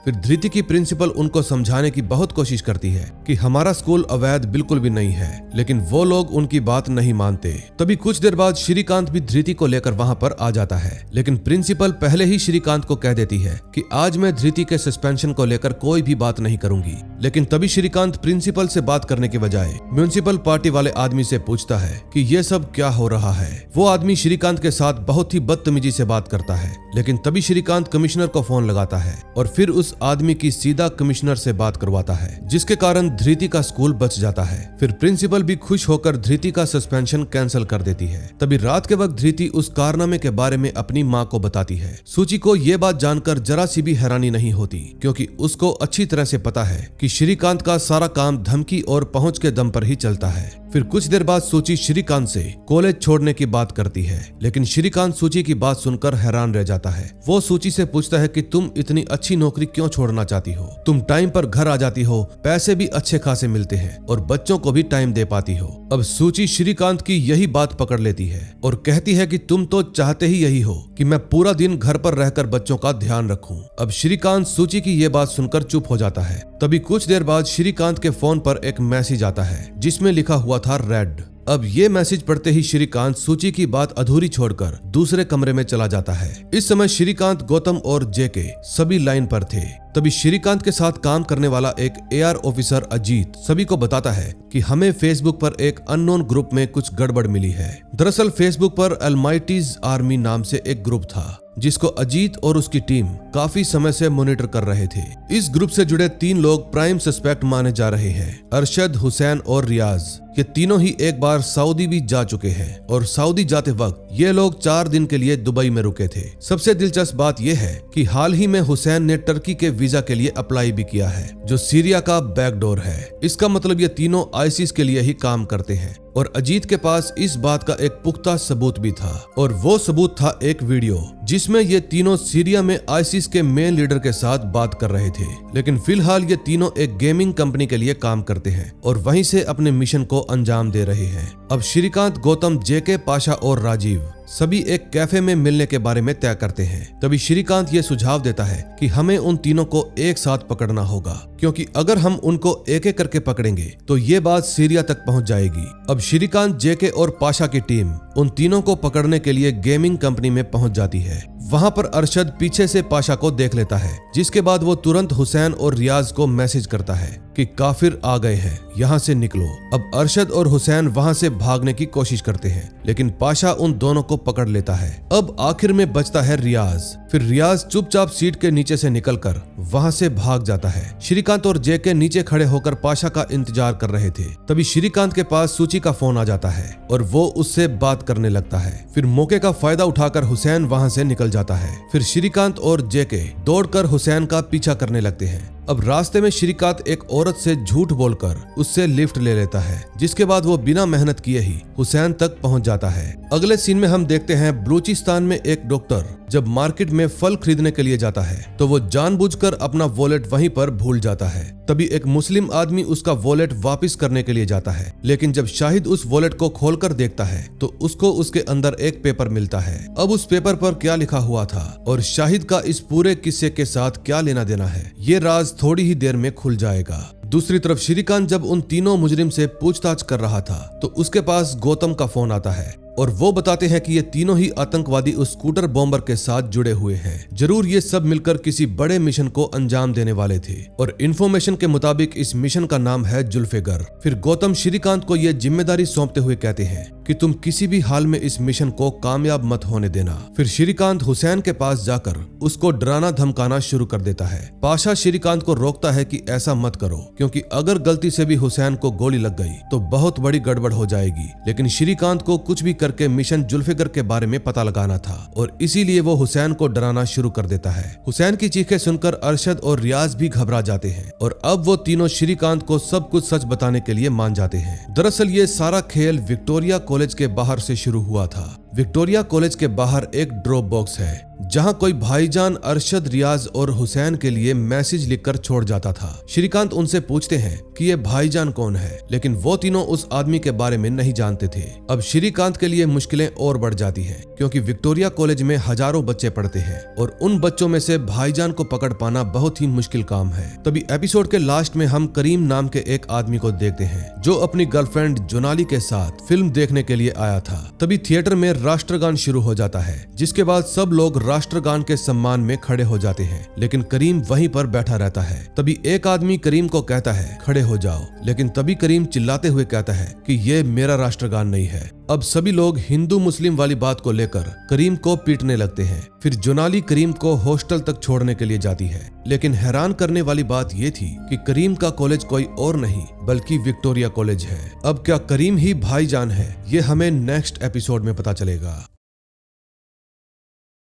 फिर धृति की प्रिंसिपल उनको समझाने की बहुत कोशिश करती है कि हमारा स्कूल अवैध बिल्कुल भी नहीं है, लेकिन वो लोग उनकी बात नहीं मानते। तभी कुछ देर बाद श्रीकांत भी धृति को लेकर वहाँ पर आ जाता है, लेकिन प्रिंसिपल पहले ही श्रीकांत को कह देती है कि आज मैं धृति के सस्पेंशन को लेकर कोई भी बात नहीं करूंगी। लेकिन तभी श्रीकांत प्रिंसिपल से बात करने के बजाय म्युनिसिपल पार्टी वाले आदमी से पूछता है कि ये सब क्या हो रहा है। वो आदमी श्रीकांत के साथ बहुत ही बदतमीजी से बात करता है, लेकिन तभी श्रीकांत कमिश्नर को फोन लगाता है और फिर उस आदमी की सीधा कमिश्नर से बात करवाता है, जिसके कारण धृति का स्कूल बच जाता है। फिर प्रिंसिपल भी खुश होकर धृति का सस्पेंशन कैंसिल कर देती है। तभी रात के वक्त धृति उस कारनामे के बारे में अपनी माँ को बताती है। सूची को ये बात जानकर जरा सी भी हैरानी नहीं होती, क्योंकि उसको अच्छी तरह से पता है कि श्रीकांत का सारा काम धमकी और पहुंच के दम पर ही चलता है। फिर कुछ देर बाद सूची श्रीकांत से कॉलेज छोड़ने की बात करती है, लेकिन श्रीकांत सूची की बात सुनकर हैरान रह जाता है। वो सूची से पूछता है कि तुम इतनी अच्छी नौकरी क्यों छोड़ना चाहती हो? तुम टाइम पर घर आ जाती हो, पैसे भी अच्छे खासे मिलते हैं और बच्चों को भी टाइम दे पाती हो। अब सूची श्रीकांत की यही बात पकड़ लेती है और कहती है कि तुम तो चाहते ही यही हो कि मैं पूरा दिन घर पर रहकर बच्चों का ध्यान रखूं। अब श्रीकांत सूची की ये बात सुनकर चुप हो जाता है। तभी कुछ देर बाद श्रीकांत के फोन पर एक मैसेज आता है, जिसमें लिखा हुआ था रेड। अब ये मैसेज पढ़ते ही श्रीकांत सूची की बात अधूरी छोड़कर दूसरे कमरे में चला जाता है। इस समय श्रीकांत, गौतम और जेके सभी लाइन पर थे। तभी श्रीकांत के साथ काम करने वाला एक एआर ऑफिसर अजीत सभी को बताता है कि हमें फेसबुक पर एक अननोन ग्रुप में कुछ गड़बड़ मिली है। दरअसल फेसबुक पर अल्माइटीज आर्मी नाम से एक ग्रुप था, जिसको अजीत और उसकी टीम काफी समय से मॉनिटर कर रहे थे। इस ग्रुप से जुड़े 3 लोग प्राइम सस्पेक्ट माने जा रहे हैं, अरशद, हुसैन और रियाज। ये तीनों ही एक बार सऊदी भी जा चुके हैं और सऊदी जाते वक्त ये लोग 4 दिन के लिए दुबई में रुके थे। सबसे दिलचस्प बात यह है कि हाल ही में हुसैन ने टर्की के वीजा के लिए अप्लाई भी किया है, जो सीरिया का बैकडोर है। इसका मतलब ये तीनों आईसिस के लिए ही काम करते हैं और अजीत के पास इस बात का एक पुख्ता सबूत भी था, और वो सबूत था एक वीडियो जिसमें ये तीनों सीरिया में आईसिस के मेन लीडर के साथ बात कर रहे थे। लेकिन फिलहाल ये तीनों एक गेमिंग कंपनी के लिए काम करते हैं और वहीं से अपने मिशन को अंजाम दे रहे हैं। अब श्रीकांत, गौतम, जेके, पाशा और राजीव सभी एक कैफे में मिलने के बारे में तय करते हैं। तभी श्रीकांत ये सुझाव देता है कि हमें उन तीनों को एक साथ पकड़ना होगा, क्योंकि अगर हम उनको एक एक करके पकड़ेंगे तो ये बात सीरिया तक पहुंच जाएगी। अब श्रीकांत, जेके और पाशा की टीम उन तीनों को पकड़ने के लिए गेमिंग कंपनी में पहुंच जाती है। वहां पर अरशद पीछे से पाशा को देख लेता है, जिसके बाद वो तुरंत हुसैन और रियाज को मैसेज करता है कि काफिर आ गए हैं, यहाँ से निकलो। अब अरशद और हुसैन वहां से भागने की कोशिश करते हैं, लेकिन पाशा उन दोनों को पकड़ लेता है। अब आखिर में बचता है रियाज। फिर रियाज चुपचाप सीट के नीचे से निकलकर वहां से भाग जाता है। श्रीकांत और जेके नीचे खड़े होकर पाशा का इंतजार कर रहे थे। तभी श्रीकांत के पास सूची का फोन आ जाता है और वो उससे बात करने लगता है। फिर मौके का फायदा उठाकर हुसैन वहां से निकल जाता है। फिर श्रीकांत और जेके दौड़कर हुसैन का पीछा करने लगते हैं। अब रास्ते में श्रीकांत एक औरत से झूठ बोलकर उससे लिफ्ट ले लेता है, जिसके बाद वो बिना मेहनत किए ही हुसैन तक पहुंच जाता है। अगले सीन में हम देखते हैं बलूचिस्तान में एक डॉक्टर जब मार्केट में फल खरीदने के लिए जाता है तो वो जानबूझकर अपना वॉलेट वहीं पर भूल जाता है। तभी एक मुस्लिम आदमी उसका वॉलेट वापस करने के लिए जाता है, लेकिन जब शाहिद उस वॉलेट को खोलकर देखता है तो उसको उसके अंदर एक पेपर मिलता है। अब उस पेपर पर क्या लिखा हुआ था और शाहिद का इस पूरे किस्से के साथ क्या लेना देना है, ये राज थोड़ी ही देर में खुल जाएगा। दूसरी तरफ श्रीकांत जब उन तीनों मुजरिम से पूछताछ कर रहा था तो उसके पास गौतम का फोन आता है और वो बताते हैं कि ये तीनों ही आतंकवादी उस स्कूटर बॉम्बर के साथ जुड़े हुए हैं। जरूर ये सब मिलकर किसी बड़े मिशन को अंजाम देने वाले थे और इन्फॉर्मेशन के मुताबिक इस मिशन का नाम है जुल्फिगर। फिर गौतम श्रीकांत को ये जिम्मेदारी सौंपते हुए कहते हैं कि तुम किसी भी हाल में इस मिशन को कामयाब मत होने देना। फिर श्रीकांत हुसैन के पास जाकर उसको डराना धमकाना शुरू कर देता है। पाशा श्रीकांत को रोकता है कि ऐसा मत करो, क्योंकि अगर गलती से भी हुसैन को गोली लग गई तो बहुत बड़ी गड़बड़ हो जाएगी। लेकिन श्रीकांत को कुछ भी करके मिशन जुल्फिगर के बारे में पता लगाना था और इसीलिए वो हुसैन को डराना शुरू कर देता है। हुसैन की चीखें सुनकर अरशद और रियाज भी घबरा जाते हैं और अब वो तीनों श्रीकांत को सब कुछ सच बताने के लिए मान जाते हैं। दरअसल ये सारा खेल विक्टोरिया कॉलेज के बाहर से शुरू हुआ था। विक्टोरिया कॉलेज के बाहर एक ड्रॉप बॉक्स है जहां कोई भाईजान अरशद, रियाज और हुसैन के लिए मैसेज लिखकर छोड़ जाता था। श्रीकांत उनसे पूछते हैं कि ये भाईजान कौन है, लेकिन वो तीनों उस आदमी के बारे में नहीं जानते थे। अब श्रीकांत के लिए मुश्किलें और बढ़ जाती हैं, क्योंकि विक्टोरिया कॉलेज में हजारों बच्चे पढ़ते हैं और उन बच्चों में से भाईजान को पकड़ पाना बहुत ही मुश्किल काम है। तभी एपिसोड के लास्ट में हम करीम नाम के एक आदमी को देखते हैं, जो अपनी गर्लफ्रेंड जोनाली के साथ फिल्म देखने के लिए आया था। तभी थिएटर में राष्ट्रगान शुरू हो जाता है, जिसके बाद सब लोग राष्ट्रगान के सम्मान में खड़े हो जाते हैं, लेकिन करीम वहीं पर बैठा रहता है। तभी एक आदमी करीम को कहता है खड़े हो जाओ, लेकिन तभी करीम चिल्लाते हुए कहता है कि ये मेरा राष्ट्रगान नहीं है। अब सभी लोग हिंदू मुस्लिम वाली बात को लेकर करीम को पीटने लगते हैं। फिर जोनाली करीम को हॉस्टल तक छोड़ने के लिए जाती है, लेकिन हैरान करने वाली बात ये थी कि करीम का कॉलेज कोई और नहीं बल्कि विक्टोरिया कॉलेज है। अब क्या करीम ही भाईजान है, ये हमें नेक्स्ट एपिसोड में पता चलेगा।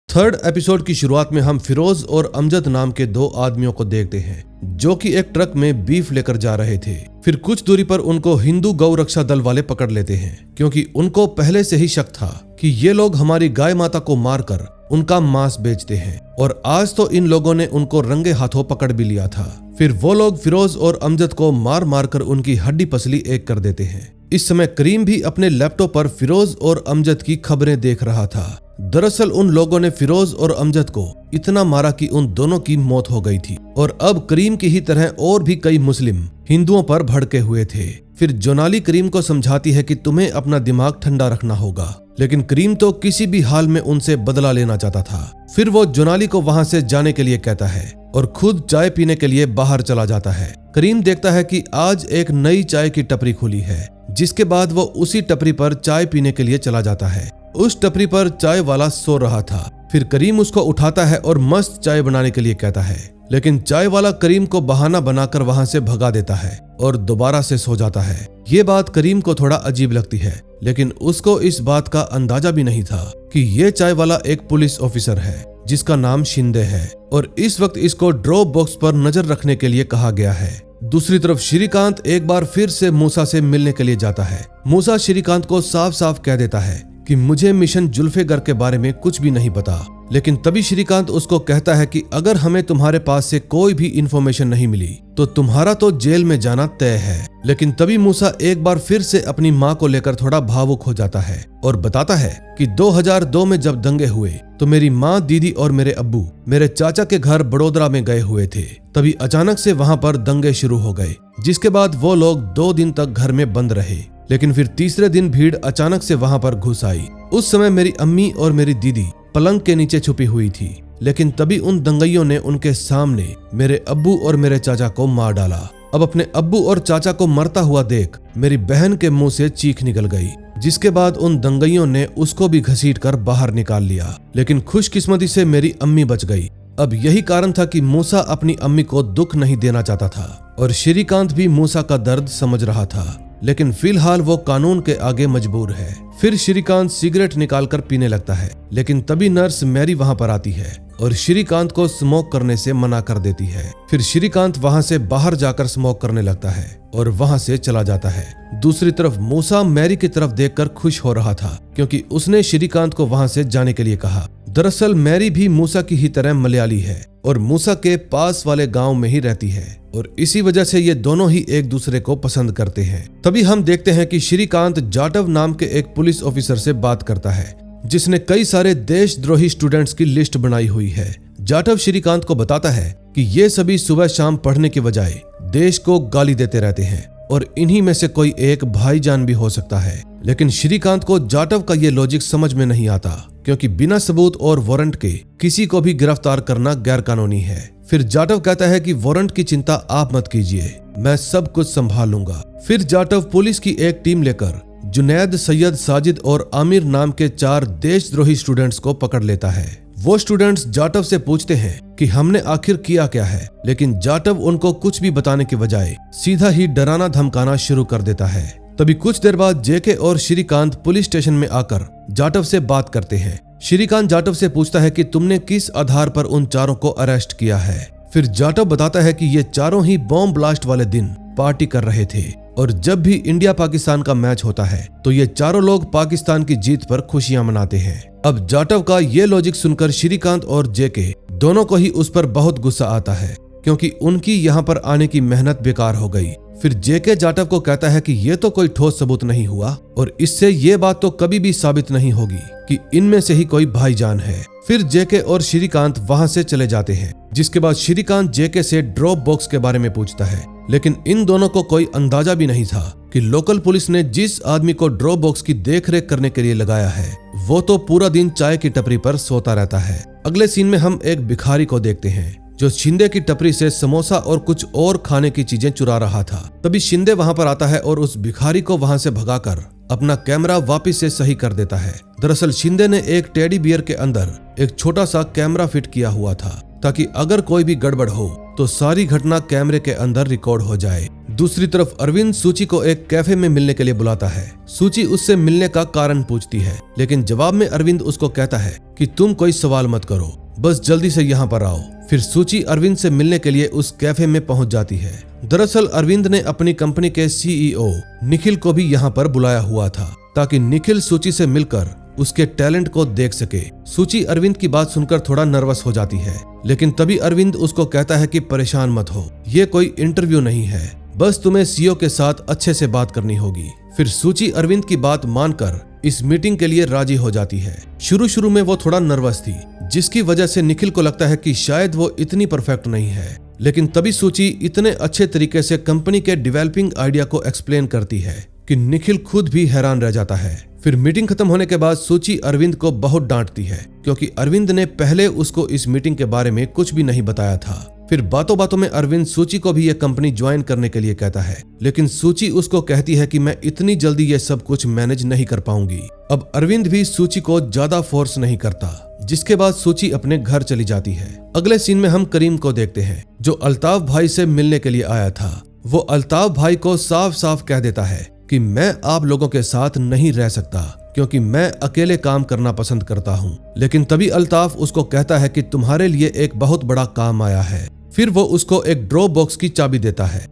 थर्ड एपिसोड की शुरुआत में हम फिरोज और अमजद नाम के दो आदमियों को देखते हैं, जो कि एक ट्रक में बीफ लेकर जा रहे थे। फिर कुछ दूरी पर उनको हिंदू गौ रक्षा दल वाले पकड़ लेते हैं, क्योंकि उनको पहले से ही शक था कि ये लोग हमारी गाय माता को मारकर उनका मांस बेचते हैं, और आज तो इन लोगों ने उनको रंगे हाथों पकड़ भी लिया था। फिर वो लोग फिरोज और अमजद को मार मार कर उनकी हड्डी पसली एक कर देते हैं। इस समय करीम भी अपने लैपटॉप पर फिरोज और अमजद की खबरें देख रहा था। दरअसल उन लोगों ने फिरोज और अमजद को इतना मारा कि उन दोनों की मौत हो गई थी, और अब करीम की ही तरह और भी कई मुस्लिम हिंदुओं पर भड़के हुए थे। फिर जोनाली करीम को समझाती है कि तुम्हें अपना दिमाग ठंडा रखना होगा, लेकिन करीम तो किसी भी हाल में उनसे बदला लेना चाहता था। फिर वो जोनाली को वहां से जाने के लिए कहता है और खुद चाय पीने के लिए बाहर चला जाता है। करीम देखता है कि आज एक नई चाय की टपरी खुली है, जिसके बाद वो उसी टपरी पर चाय पीने के लिए चला जाता है। उस टपरी पर चाय वाला सो रहा था। फिर करीम उसको उठाता है और मस्त चाय बनाने के लिए कहता है, लेकिन चाय वाला करीम को बहाना बनाकर वहां से भगा देता है और दोबारा से सो जाता है। ये बात करीम को थोड़ा अजीब लगती है, लेकिन उसको इस बात का अंदाजा भी नहीं था कि ये चाय वाला एक पुलिस ऑफिसर है जिसका नाम शिंदे है, और इस वक्त इसको ड्रॉप बॉक्स पर नजर रखने के लिए कहा गया है। दूसरी तरफ श्रीकांत एक बार फिर से मूसा से मिलने के लिए जाता है। मूसा श्रीकांत को साफ साफ कह देता है कि मुझे मिशन जुल्फेगर के बारे में कुछ भी नहीं पता, लेकिन तभी श्रीकांत उसको कहता है कि अगर हमें तुम्हारे पास से कोई भी इंफॉर्मेशन नहीं मिली तो तुम्हारा तो जेल में जाना तय है। लेकिन तभी मूसा एक बार फिर से अपनी माँ को लेकर थोड़ा भावुक हो जाता है और बताता है कि 2002 में जब दंगे हुए तो मेरी माँ, दीदी और मेरे अब्बू मेरे चाचा के घर बड़ोदरा में गए हुए थे। तभी अचानक से वहाँ पर दंगे शुरू हो गए, जिसके बाद वो लोग 2 दिन तक घर में बंद रहे। लेकिन फिर तीसरे दिन भीड़ अचानक से वहाँ पर घुस आई। उस समय मेरी अम्मी और मेरी दीदी पलंग के नीचे छुपी हुई थी, लेकिन तभी उन दंगइयों ने उनके सामने मेरे अब्बू और मेरे चाचा को मार डाला। अब अपने अब्बू और चाचा को मरता हुआ देख मेरी बहन के मुंह से चीख निकल गई, जिसके बाद उन दंगइयों ने उसको भी घसीटकर बाहर निकाल लिया, लेकिन खुशकिस्मती से मेरी अम्मी बच गई। अब यही कारण था कि मूसा अपनी अम्मी को दुख नहीं देना चाहता था, और श्रीकांत भी मूसा का दर्द समझ रहा था, लेकिन फिलहाल वो कानून के आगे मजबूर है। फिर श्रीकांत सिगरेट निकालकर पीने लगता है, लेकिन तभी नर्स मैरी वहां पर आती है और श्रीकांत को स्मोक करने से मना कर देती है। फिर श्रीकांत वहां से बाहर जाकर स्मोक करने लगता है और वहां से चला जाता है। दूसरी तरफ मूसा मैरी की तरफ देखकर खुश हो रहा था, क्योंकि उसने श्रीकांत को वहां से जाने के लिए कहा। दरअसल मैरी भी मूसा की ही तरह मलयाली है और मूसा के पास वाले गांव में ही रहती है, और इसी वजह से ये दोनों ही एक दूसरे को पसंद करते हैं। तभी हम देखते हैं कि श्रीकांत जाटव नाम के एक पुलिस ऑफिसर से बात करता है, जिसने कई सारे देशद्रोही स्टूडेंट्स की लिस्ट बनाई हुई है। जाटव श्रीकांत को बताता है कि ये सभी सुबह शाम पढ़ने के बजाय देश को गाली देते रहते हैं, और इन्हीं में से कोई एक भाईजान भी हो सकता है। लेकिन श्रीकांत को जाटव का ये लॉजिक समझ में नहीं आता, क्योंकि बिना सबूत और वारंट के किसी को भी गिरफ्तार करना गैर कानूनी है। फिर जाटव कहता है कि वारंट की चिंता आप मत कीजिए, मैं सब कुछ संभाल लूंगा। फिर जाटव पुलिस की एक टीम लेकर जुनैद, सैयद, साजिद और आमिर नाम के 4 देशद्रोही स्टूडेंट्स को पकड़ लेता है। वो स्टूडेंट्स जाटव से पूछते हैं कि हमने आखिर किया क्या है, लेकिन जाटव उनको कुछ भी बताने के बजाय सीधा ही डराना धमकाना शुरू कर देता है। तभी कुछ देर बाद जेके और श्रीकांत पुलिस स्टेशन में आकर जाटव से बात करते हैं। श्रीकांत जाटव से पूछता है कि तुमने किस आधार पर उन चारों को अरेस्ट किया है। फिर जाटव बताता है कि ये चारों ही बॉम्ब ब्लास्ट वाले दिन पार्टी कर रहे थे, और जब भी इंडिया पाकिस्तान का मैच होता है तो ये चारों लोग पाकिस्तान की जीत पर खुशियां मनाते हैं। अब जाटव का ये लॉजिक सुनकर श्रीकांत और जेके दोनों को ही उस पर बहुत गुस्सा आता है, क्योंकि उनकी यहाँ पर आने की मेहनत बेकार हो गई। फिर जेके जाटव को कहता है कि ये तो कोई ठोस सबूत नहीं हुआ और इससे ये बात तो कभी भी साबित नहीं होगी कि इनमें से ही कोई भाईजान है। फिर जेके और श्रीकांत वहां से चले जाते हैं, जिसके बाद श्रीकांत जेके से ड्रॉप बॉक्स के बारे में पूछता है, लेकिन इन दोनों को कोई अंदाजा भी नहीं था कि लोकल पुलिस ने जिस आदमी को ड्रॉप बॉक्स की देखरेख करने के लिए लगाया है वो तो पूरा दिन चाय की टपरी पर सोता रहता है। अगले सीन में हम एक भिखारी को देखते हैं जो शिंदे की टपरी से समोसा और कुछ और खाने की चीजें चुरा रहा था। तभी शिंदे वहां पर आता है और उस भिखारी को वहां से भगाकर अपना कैमरा वापस से सही कर देता है। दरअसल शिंदे ने एक टेडी बियर के अंदर एक छोटा सा कैमरा फिट किया हुआ था ताकि अगर कोई भी गड़बड़ हो तो सारी घटना कैमरे के अंदर रिकॉर्ड हो जाए। दूसरी तरफ अरविंद सूची को एक कैफे में मिलने के लिए बुलाता है। सूची उससे मिलने का कारण पूछती है, लेकिन जवाब में अरविंद उसको कहता है कि तुम कोई सवाल मत करो, बस जल्दी से यहाँ पर आओ। फिर सूची अरविंद से मिलने के लिए उस कैफे में पहुंच जाती है। दरअसल अरविंद ने अपनी कंपनी के सीईओ निखिल को भी यहाँ पर बुलाया हुआ था ताकि निखिल सूची से मिलकर उसके टैलेंट को देख सके। सूची अरविंद की बात सुनकर थोड़ा नर्वस हो जाती है, लेकिन तभी अरविंद उसको कहता है कि परेशान मत हो, ये कोई इंटरव्यू नहीं है, बस तुम्हें सीईओ के साथ अच्छे से बात करनी होगी। फिर सूची अरविंद की बात मानकर इस मीटिंग के लिए राजी हो जाती है। शुरू में वो थोड़ा नर्वस थी, जिसकी वजह से निखिल को लगता है कि शायद वो इतनी परफेक्ट नहीं है, लेकिन तभी सूची इतने अच्छे तरीके से कंपनी के डेवलपिंग आइडिया को एक्सप्लेन करती है कि निखिल खुद भी हैरान रह जाता है। फिर मीटिंग खत्म होने के बाद सूची अरविंद को बहुत डांटती है, क्योंकि अरविंद ने पहले उसको इस मीटिंग के बारे में कुछ भी नहीं बताया था। फिर बातों बातों में अरविंद सूची को भी यह कंपनी ज्वाइन करने के लिए कहता है, लेकिन सूची उसको कहती है कि मैं इतनी जल्दी ये सब कुछ मैनेज नहीं कर पाऊंगी। अब अरविंद भी सूची को ज्यादा फोर्स नहीं करता, जिसके बाद सूची अपने घर चली जाती है। अगले सीन में हम करीम को देखते हैं, जो अल्ताफ भाई से मिलने के लिए आया था। वो अल्ताफ भाई को साफ साफ कह देता है कि मैं आप लोगों के साथ नहीं रह सकता, क्योंकि मैं अकेले काम करना पसंद करता हूँ। लेकिन तभी अल्ताफ उसको कहता है कि तुम्हारे लिए एक बहुत बड़ा काम आया है। फिर वो उसको एक ड्रॉप बॉक्स की चाबी देता है,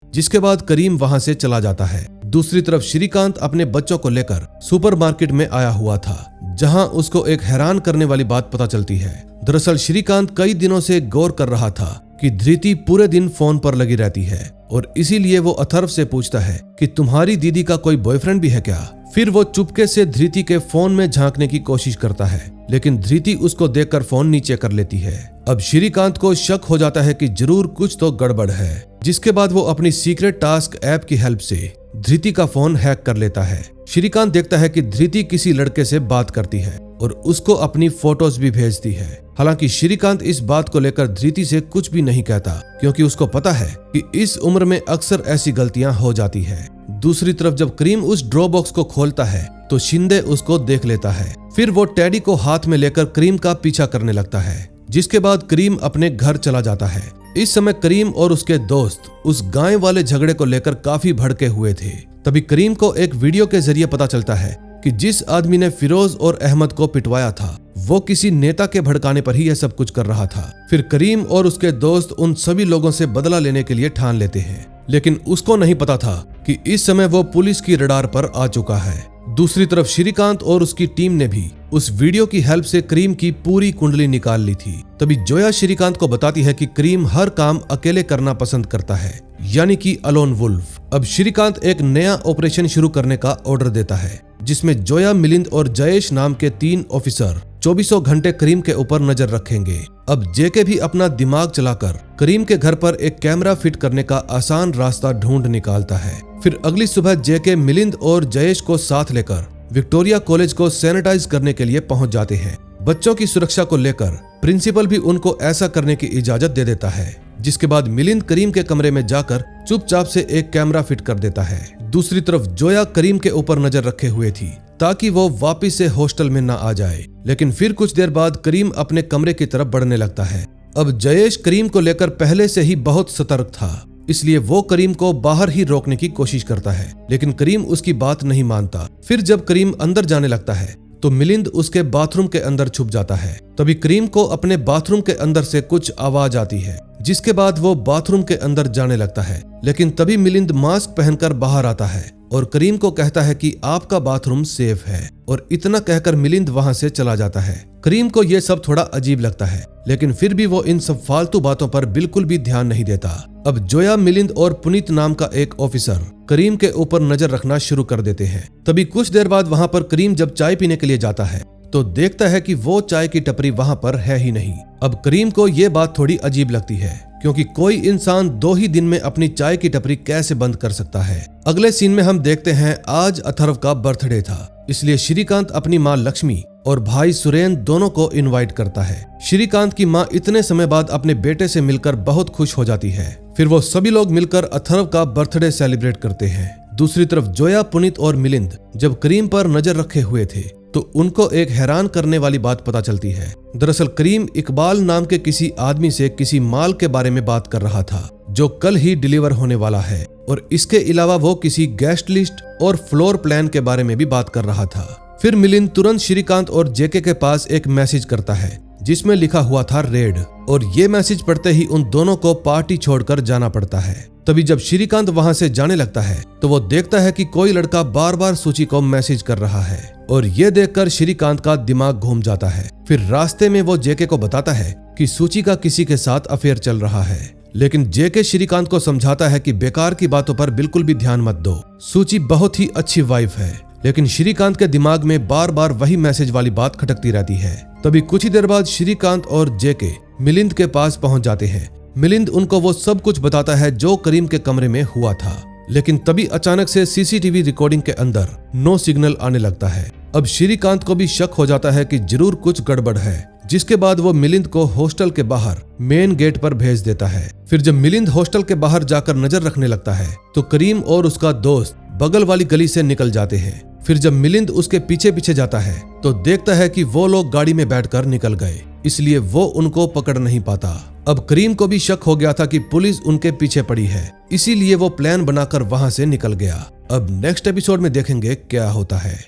जिसके बाद करीम वहां से चला जाता है। दूसरी तरफ श्रीकांत अपने बच्चों को लेकर सुपरमार्केट में आया हुआ था, जहां उसको एक हैरान करने वाली बात पता चलती है। दरअसल श्रीकांत कई दिनों से गौर कर रहा था कि धृति पूरे दिन फोन पर लगी रहती है, और इसीलिए वो अथर्व से पूछता है कि तुम्हारी दीदी का कोई बॉयफ्रेंड भी है क्या। फिर वो चुपके से धृति के फोन में झांकने की कोशिश करता है, लेकिन धृति उसको देखकर फोन नीचे कर लेती है। अब श्रीकांत को शक हो जाता है कि जरूर कुछ तो गड़बड़ है, जिसके बाद वो अपनी सीक्रेट टास्क ऐप की हेल्प से धृति का फोन हैक कर लेता है। श्रीकांत देखता है कि धृति किसी लड़के से बात करती है और उसको अपनी फोटोज भी भेजती है। हालांकि श्रीकांत इस बात को लेकर धृति से कुछ भी नहीं कहता, क्योंकि उसको पता है कि इस उम्र में अक्सर ऐसी गलतियां हो जाती है। दूसरी तरफ जब करीम उस ड्रॉप बॉक्स को खोलता है तो शिंदे उसको देख लेता है। फिर वो टेडी को हाथ में लेकर करीम का पीछा करने लगता है, जिसके बाद करीम अपने घर चला जाता है। इस समय करीम और उसके दोस्त उस गाय वाले झगड़े को लेकर काफी भड़के हुए थे। तभी करीम को एक वीडियो के जरिए पता चलता है कि जिस आदमी ने फिरोज और अहमद को पिटवाया था वो किसी नेता के भड़काने पर ही यह सब कुछ कर रहा था। फिर करीम और उसके दोस्त उन सभी लोगों से बदला लेने के लिए ठान लेते हैं, लेकिन उसको नहीं पता था कि इस समय वो पुलिस की रडार पर आ चुका है। दूसरी तरफ श्रीकांत और उसकी टीम ने भी उस वीडियो की हेल्प से करीम की पूरी कुंडली निकाल ली थी। तभी जोया श्रीकांत को बताती है कि करीम हर काम अकेले करना पसंद करता है, यानी कि अलोन वुल्फ। अब श्रीकांत एक नया ऑपरेशन शुरू करने का ऑर्डर देता है, जिसमें जोया, मिलिंद और जयेश नाम के 3 ऑफिसर 24 घंटे करीम के ऊपर नजर रखेंगे। अब जेके भी अपना दिमाग चलाकर करीम के घर पर एक कैमरा फिट करने का आसान रास्ता ढूंढ निकालता है। फिर अगली सुबह जेके मिलिंद और जयेश को साथ लेकर विक्टोरिया कॉलेज को सैनिटाइज करने के लिए पहुंच जाते हैं। बच्चों की सुरक्षा को लेकर प्रिंसिपल भी उनको ऐसा करने की इजाजत दे देता है, जिसके बाद मिलिंद करीम के कमरे में जाकर चुपचाप से एक कैमरा फिट कर देता है। दूसरी तरफ जोया करीम के ऊपर नजर रखे हुए थी ताकि वो वापस से हॉस्टल में न आ जाए, लेकिन फिर कुछ देर बाद करीम अपने कमरे की तरफ बढ़ने लगता है। अब जयेश करीम को लेकर पहले से ही बहुत सतर्क था, इसलिए वो करीम को बाहर ही रोकने की कोशिश करता है, लेकिन करीम उसकी बात नहीं मानता। फिर जब करीम अंदर जाने लगता है तो मिलिंद उसके बाथरूम के अंदर छुप जाता है। तभी करीम को अपने बाथरूम के अंदर से कुछ आवाज आती है, जिसके बाद वो बाथरूम के अंदर जाने लगता है, लेकिन तभी मिलिंद मास्क पहनकर बाहर आता है और करीम को कहता है कि आपका बाथरूम सेफ है, और इतना कहकर मिलिंद वहां से चला जाता है। करीम को ये सब थोड़ा अजीब लगता है, लेकिन फिर भी वो इन सब फालतू बातों पर बिल्कुल भी ध्यान नहीं देता। अब जोया, मिलिंद और पुनीत नाम का एक ऑफिसर करीम के ऊपर नजर रखना शुरू कर देते हैं। तभी कुछ देर बाद वहां पर करीम जब चाय पीने के लिए जाता है तो देखता है कि वो चाय की टपरी वहां पर है ही नहीं। अब करीम को ये बात थोड़ी अजीब लगती है, क्योंकि कोई इंसान 2 ही दिन में अपनी चाय की टपरी कैसे बंद कर सकता है। अगले सीन में हम देखते हैं आज अथर्व का बर्थडे था, इसलिए श्रीकांत अपनी माँ लक्ष्मी और भाई सुरेन दोनों को इनवाइट करता है। श्रीकांत की माँ इतने समय बाद अपने बेटे से मिलकर बहुत खुश हो जाती है। फिर वो सभी लोग मिलकर अथर्व का बर्थडे सेलिब्रेट करते हैं। दूसरी तरफ जोया, पुनीत और मिलिंद जब करीम पर नजर रखे हुए थे तो उनको एक हैरान करने वाली बात पता चलती है। दरअसल करीम इकबाल नाम के किसी आदमी से किसी माल के बारे में बात कर रहा था जो कल ही डिलीवर होने वाला है, और इसके अलावा वो किसी गेस्ट लिस्ट और फ्लोर प्लान के बारे में भी बात कर रहा था। फिर मिलिंद तुरंत श्रीकांत और जेके के पास एक मैसेज करता है जिसमें लिखा हुआ था रेड, और ये मैसेज पढ़ते ही उन दोनों को पार्टी छोड़कर जाना पड़ता है। तभी जब श्रीकांत वहां से जाने लगता है तो वो देखता है कि कोई लड़का बार बार सूची को मैसेज कर रहा है, और ये देखकर श्रीकांत का दिमाग घूम जाता है। फिर रास्ते में वो जेके को बताता है कि सूची का किसी के साथ अफेयर चल रहा है, लेकिन जेके श्रीकांत को समझाता है कि बेकार की बातों पर बिल्कुल भी ध्यान मत दो, सूची बहुत ही अच्छी वाइफ है। लेकिन श्रीकांत के दिमाग में बार बार वही मैसेज वाली बात खटकती रहती है। तभी कुछ ही देर बाद श्रीकांत और जेके मिलिंद के पास पहुंच जाते हैं। मिलिंद उनको वो सब कुछ बताता है जो करीम के कमरे में हुआ था, लेकिन तभी अचानक से सीसीटीवी रिकॉर्डिंग के अंदर नो सिग्नल आने लगता है। अब श्रीकांत को भी शक हो जाता है कि जरूर कुछ गड़बड़ है, जिसके बाद वो मिलिंद को हॉस्टल के बाहर मेन गेट पर भेज देता है। फिर जब मिलिंद हॉस्टल के बाहर जाकर नजर रखने लगता है तो करीम और उसका दोस्त बगल वाली गली से निकल जाते हैं। फिर जब मिलिंद उसके पीछे पीछे जाता है तो देखता है कि वो लोग गाड़ी में बैठकर निकल गए, इसलिए वो उनको पकड़ नहीं पाता। अब करीम को भी शक हो गया था कि पुलिस उनके पीछे पड़ी है, इसीलिए वो प्लान बनाकर वहां से निकल गया। अब नेक्स्ट एपिसोड में देखेंगे क्या होता है।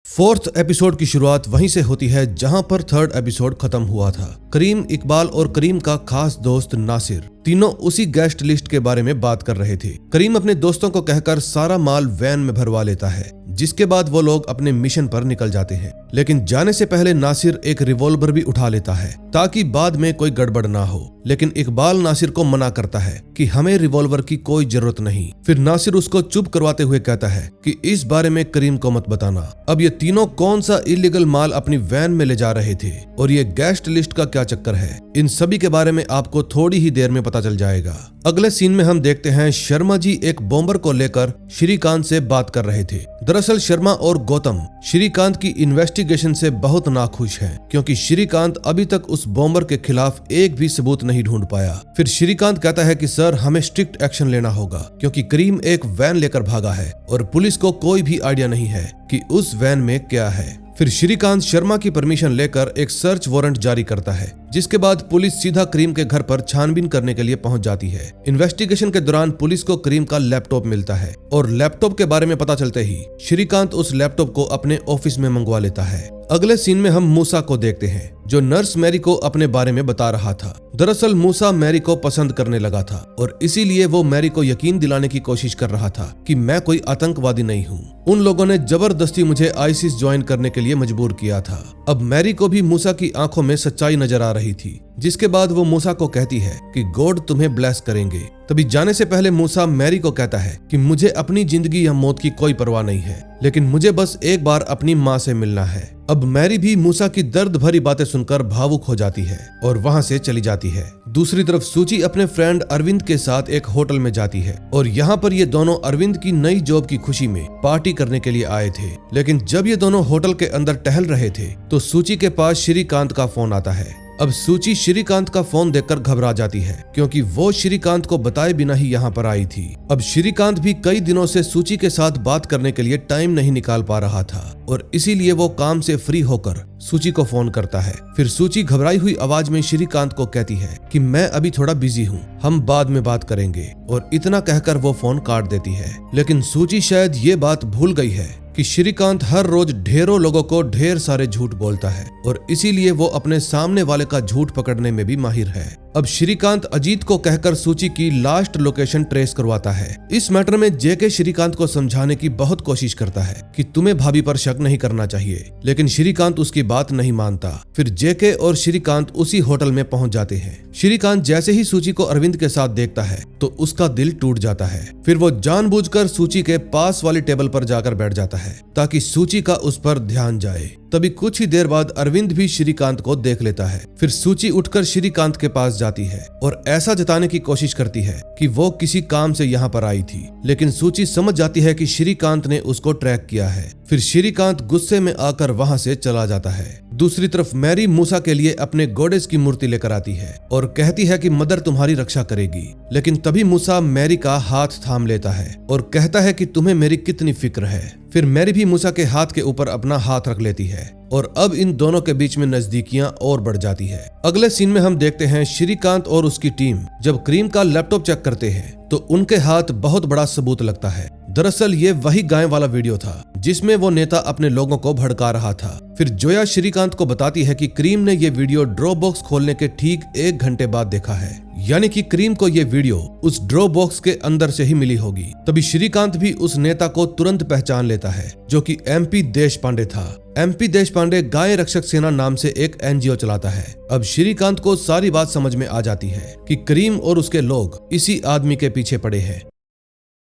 4th एपिसोड की शुरुआत वहीं से होती है जहां पर 3rd एपिसोड खत्म हुआ था। करीम, इकबाल और करीम का खास दोस्त नासिर तीनों उसी गेस्ट लिस्ट के बारे में बात कर रहे थे। करीम अपने दोस्तों को कहकर सारा माल वैन में भरवा लेता है, जिसके बाद वो लोग अपने मिशन पर निकल जाते हैं। लेकिन जाने से पहले नासिर एक रिवॉल्वर भी उठा लेता है ताकि बाद में कोई गड़बड़ ना हो, लेकिन इकबाल नासिर को मना करता है कि हमें रिवॉल्वर की कोई जरूरत नहीं। फिर नासिर उसको चुप करवाते हुए कहता है कि इस बारे में करीम को मत बताना। अब ये तीनों कौन सा इलीगल माल अपनी वैन में ले जा रहे थे और ये गेस्ट लिस्ट का क्या चक्कर है, इन सभी के बारे में आपको थोड़ी ही देर में पता चल जाएगा। अगले सीन में हम देखते हैं शर्मा जी एक बॉम्बर को लेकर श्रीकांत से बात कर रहे थे। दरअसल शर्मा और गौतम श्रीकांत की इन्वेस्टिगेशन से बहुत नाखुश हैं, क्योंकि श्रीकांत अभी तक उस बॉम्बर के खिलाफ एक भी सबूत नहीं ढूंढ पाया। फिर श्रीकांत कहता है कि सर, हमें स्ट्रिक्ट एक्शन लेना होगा, क्योंकि करीम एक वैन लेकर भागा है और पुलिस को कोई भी आइडिया नहीं है कि उस वैन में क्या है। फिर श्रीकांत शर्मा की परमिशन लेकर एक सर्च वारंट जारी करता है, जिसके बाद पुलिस सीधा करीम के घर पर छानबीन करने के लिए पहुंच जाती है। इन्वेस्टिगेशन के दौरान पुलिस को करीम का लैपटॉप मिलता है और लैपटॉप के बारे में पता चलते ही श्रीकांत उस लैपटॉप को अपने ऑफिस में मंगवा लेता है। अगले सीन में हम मूसा को देखते हैं, जो नर्स मैरी को अपने बारे में बता रहा था। दरअसल मूसा मैरी को पसंद करने लगा था और इसीलिए वो मैरी को यकीन दिलाने की कोशिश कर रहा था कि मैं कोई आतंकवादी नहीं हूँ। उन लोगों ने जबरदस्ती मुझे आईसिस ज्वाइन करने के लिए मजबूर किया था। अब मैरी को भी मूसा की आंखों में सच्चाई नजर आ रही थी, जिसके बाद वो मूसा को कहती है कि गॉड तुम्हें ब्लेस करेंगे। तभी जाने से पहले मूसा मैरी को कहता है कि मुझे अपनी जिंदगी या मौत की कोई परवाह नहीं है, लेकिन मुझे बस एक बार अपनी माँ से मिलना है। अब मैरी भी मूसा की दर्द भरी बातें सुनकर भावुक हो जाती है और वहां से चली जाती है। दूसरी तरफ सूची अपने फ्रेंड अरविंद के साथ एक होटल में जाती है और यहाँ पर ये दोनों अरविंद की नई जॉब की खुशी में पार्टी करने के लिए आए थे। लेकिन जब ये दोनों होटल के अंदर टहल रहे थे तो सूची के पास श्रीकांत का फोन आता है। अब सूची श्रीकांत का फोन देखकर घबरा जाती है, क्योंकि वो श्रीकांत को बताए बिना ही यहाँ पर आई थी। अब श्रीकांत भी कई दिनों से सूची के साथ बात करने के लिए टाइम नहीं निकाल पा रहा था और इसीलिए वो काम से फ्री होकर सूची को फोन करता है। फिर सूची घबराई हुई आवाज में श्रीकांत को कहती है कि मैं अभी थोड़ा बिजी हूँ, हम बाद में बात करेंगे, और इतना कहकर वो फोन काट देती है। लेकिन सूची शायद ये बात भूल गई है कि श्रीकांत हर रोज ढेरों लोगों को ढेर सारे झूठ बोलता है और इसीलिए वो अपने सामने वाले का झूठ पकड़ने में भी माहिर है। अब श्रीकांत अजीत को कहकर सूची की लास्ट लोकेशन ट्रेस करवाता है। इस मैटर में जेके श्रीकांत को समझाने की बहुत कोशिश करता है कि तुम्हें भाभी पर शक नहीं करना चाहिए, लेकिन श्रीकांत उसकी बात नहीं मानता। फिर जेके और श्रीकांत उसी होटल में पहुंच जाते हैं। श्रीकांत जैसे ही सूची को अरविंद के साथ देखता है तो उसका दिल टूट जाता है। फिर वो जानबूझकर सूची के पास वाली टेबल पर जाकर बैठ जाता है ताकि सूची का उस पर ध्यान जाए। तभी कुछ ही देर बाद अरविंद भी श्रीकांत को देख लेता है। फिर सूची उठकर श्रीकांत के पास जाती है और ऐसा जताने की कोशिश करती है कि वो किसी काम से यहाँ पर आई थी, लेकिन सूची समझ जाती है कि श्रीकांत ने उसको ट्रैक किया है। फिर श्रीकांत गुस्से में आकर वहाँ से चला जाता है। दूसरी तरफ मैरी मूसा के लिए अपने गॉडेस की मूर्ति लेकर आती है और कहती है कि मदर तुम्हारी रक्षा करेगी, लेकिन तभी मूसा मैरी का हाथ थाम लेता है और कहता है कि तुम्हें मेरी कितनी फिक्र है। फिर मैरी भी मूसा के हाथ के ऊपर अपना हाथ रख लेती है और अब इन दोनों के बीच में नजदीकियां और बढ़ जाती है। अगले सीन में हम देखते हैं श्रीकांत और उसकी टीम जब क्रीम का लैपटॉप चेक करते हैं तो उनके हाथ बहुत बड़ा सबूत लगता है। दरअसल ये वही गाय वाला वीडियो था जिसमें वो नेता अपने लोगों को भड़का रहा था। फिर जोया श्रीकांत को बताती है कि क्रीम ने ये वीडियो ड्रॉप बॉक्स खोलने के ठीक 1 घंटे बाद देखा है, यानी कि क्रीम को ये वीडियो उस ड्रॉप बॉक्स के अंदर से ही मिली होगी। तभी श्रीकांत भी उस नेता को तुरंत पहचान लेता है जो कि एमपी देशपांडे था। एमपी देशपांडे गाय रक्षक सेना नाम से एक एनजीओ चलाता है। अब श्रीकांत को सारी बात समझ में आ जाती है कि क्रीम और उसके लोग इसी आदमी के पीछे पड़े हैं,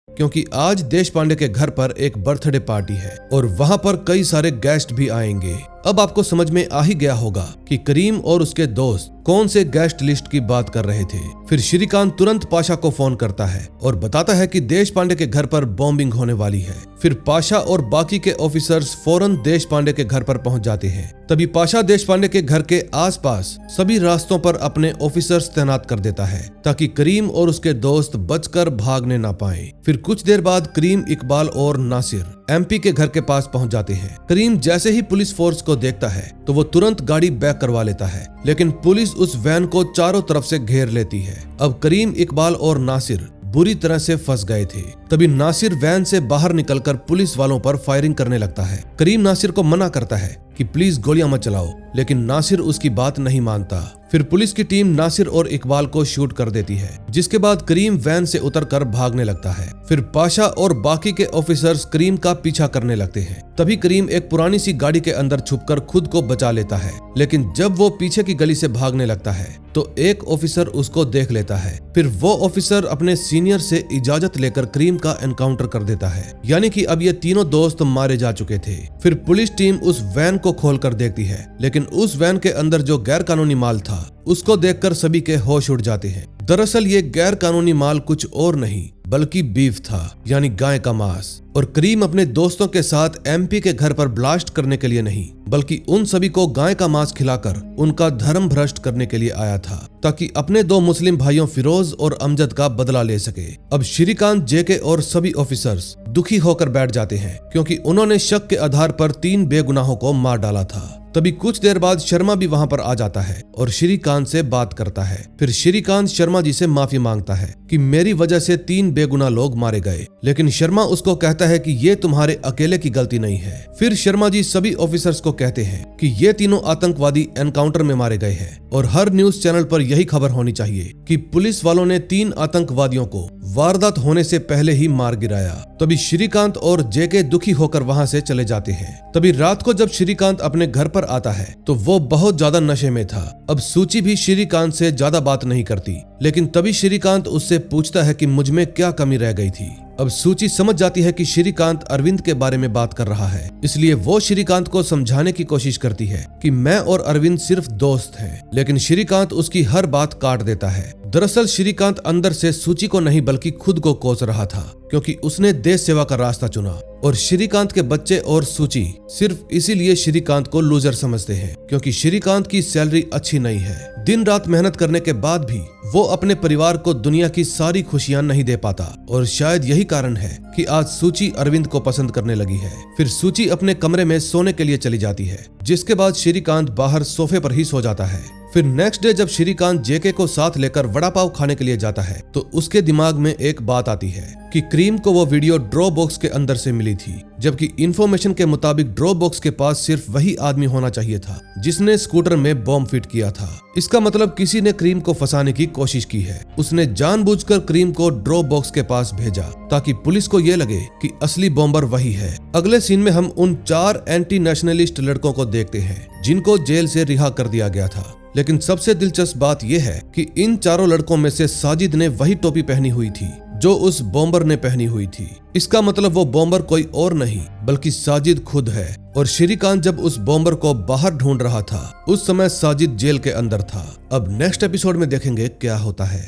क्योंकि आज देशपांडे के घर पर एक बर्थडे पार्टी है और वहां पर कई सारे गेस्ट भी आएंगे। अब आपको समझ में आ ही गया होगा कि करीम और उसके दोस्त कौन से गेस्ट लिस्ट की बात कर रहे थे। फिर श्रीकांत तुरंत पाशा को फोन करता है और बताता है कि देशपांडे के घर पर बॉम्बिंग होने वाली है। फिर पाशा और बाकी के ऑफिसर्स फौरन देशपांडे के घर पर पहुंच जाते हैं। तभी पाशा देशपांडे के घर के आसपास सभी रास्तों पर अपने ऑफिसर्स तैनात कर देता है ताकि करीम और उसके दोस्त बचकर भागने ना पाए। फिर कुछ देर बाद करीम, इकबाल और नासिर एमपी के घर के पास पहुंच जाते हैं। करीम जैसे ही पुलिस फोर्स को देखता है तो वो तुरंत गाड़ी बैक करवा लेता है, लेकिन पुलिस उस वैन को चारों तरफ से घेर लेती है। अब करीम, इकबाल और नासिर बुरी तरह से फंस गए थे। तभी नासिर वैन से बाहर निकलकर पुलिस वालों पर फायरिंग करने लगता है। करीम नासिर को मना करता है कि प्लीज गोलियां मत चलाओ, लेकिन नासिर उसकी बात नहीं मानता। फिर पुलिस की टीम नासिर और इकबाल को शूट कर देती है, जिसके बाद करीम वैन से उतरकर भागने लगता है। फिर पाशा और बाकी के ऑफिसर्स करीम का पीछा करने लगते हैं। तभी करीम एक पुरानी सी गाड़ी के अंदर छुपकर खुद को बचा लेता है, लेकिन जब वो पीछे की गली से भागने लगता है तो एक ऑफिसर उसको देख लेता है। फिर वो ऑफिसर अपने सीनियर से इजाजत लेकर करीम का एनकाउंटर कर देता है, यानी कि अब ये तीनों दोस्त मारे जा चुके थे। फिर पुलिस टीम उस वैन को खोलकर देखती है, लेकिन उस वैन के अंदर जो गैर कानूनी माल था उसको देखकर सभी के होश उड़ जाते हैं। दरअसल ये गैर कानूनी माल कुछ और नहीं बल्कि बीफ था, यानी गाय का मांस। और करीम अपने दोस्तों के साथ एमपी के घर पर ब्लास्ट करने के लिए नहीं, बल्कि उन सभी को गाय का मांस खिलाकर उनका धर्म भ्रष्ट करने के लिए आया था, ताकि अपने 2 मुस्लिम भाइयों फिरोज और अमजद का बदला ले सके। अब श्रीकांत, जेके और सभी ऑफिसर्स दुखी होकर बैठ जाते हैं, क्योंकि उन्होंने शक के आधार पर 3 बेगुनाहों को मार डाला था। तभी कुछ देर बाद शर्मा भी वहां पर आ जाता है और श्रीकांत से बात करता है। फिर श्रीकांत शर्मा जी से माफी मांगता है कि मेरी वजह से 3 बेगुनाह लोग मारे गए, लेकिन शर्मा उसको कहता है कि ये तुम्हारे अकेले की गलती नहीं है। फिर शर्मा जी सभी ऑफिसर्स को कहते हैं कि ये तीनों आतंकवादी एनकाउंटर में मारे गए हैं और हर न्यूज चैनल पर यही खबर होनी चाहिए कि पुलिस वालों ने 3 आतंकवादियों को वारदात होने से पहले ही मार गिराया। तभी श्रीकांत और जेके दुखी होकर वहां से चले जाते हैं। तभी रात को जब श्रीकांत अपने घर पर आता है तो वो बहुत ज्यादा नशे में था। अब सूची भी श्रीकांत से ज्यादा बात नहीं करती, लेकिन तभी श्रीकांत उससे पूछता है कि मुझ में क्या कमी रह गई थी। अब सूची समझ जाती है कि श्रीकांत अरविंद के बारे में बात कर रहा है, इसलिए वो श्रीकांत को समझाने की कोशिश करती है कि मैं और अरविंद सिर्फ दोस्त हैं, लेकिन श्रीकांत उसकी हर बात काट देता है। दरअसल श्रीकांत अंदर से सूची को नहीं बल्कि खुद को कोस रहा था, क्योंकि उसने देश सेवा का रास्ता चुना और श्रीकांत के बच्चे और सूची सिर्फ इसीलिए श्रीकांत को लूजर समझते हैं, क्योंकि श्रीकांत की सैलरी अच्छी नहीं है। दिन रात मेहनत करने के बाद भी वो अपने परिवार को दुनिया की सारी खुशियां नहीं दे पाता, और शायद यही कारण है कि आज सूची अरविंद को पसंद करने लगी है। फिर सूची अपने कमरे में सोने के लिए चली जाती है, जिसके बाद श्रीकांत बाहर सोफे पर ही सो जाता है। फिर नेक्स्ट डे जब श्रीकांत जेके को साथ लेकर वड़ा पाव खाने के लिए जाता है तो उसके दिमाग में एक बात आती है कि क्रीम को वो वीडियो ड्रॉप बॉक्स के अंदर से मिली थी, जबकि इंफॉर्मेशन के मुताबिक ड्रॉप बॉक्स के पास सिर्फ वही आदमी होना चाहिए था जिसने स्कूटर में बॉम्ब फिट किया था। इसका मतलब किसी ने क्रीम को फंसाने की कोशिश की है। उसने जानबूझकर क्रीम को ड्रॉप बॉक्स के पास भेजा ताकि पुलिस को ये लगे कि असली बॉम्बर वही है। अगले सीन में हम उन 4 एंटी नेशनलिस्ट लड़कों को देखते हैं जिनको जेल से रिहा कर दिया गया था। लेकिन सबसे दिलचस्प बात यह है कि इन चारों लड़कों में से साजिद ने वही टोपी पहनी हुई थी जो उस बॉम्बर ने पहनी हुई थी। इसका मतलब वो बॉम्बर कोई और नहीं बल्कि साजिद खुद है। और श्रीकांत जब उस बॉम्बर को बाहर ढूंढ रहा था उस समय साजिद जेल के अंदर था। अब नेक्स्ट एपिसोड में देखेंगे क्या होता है।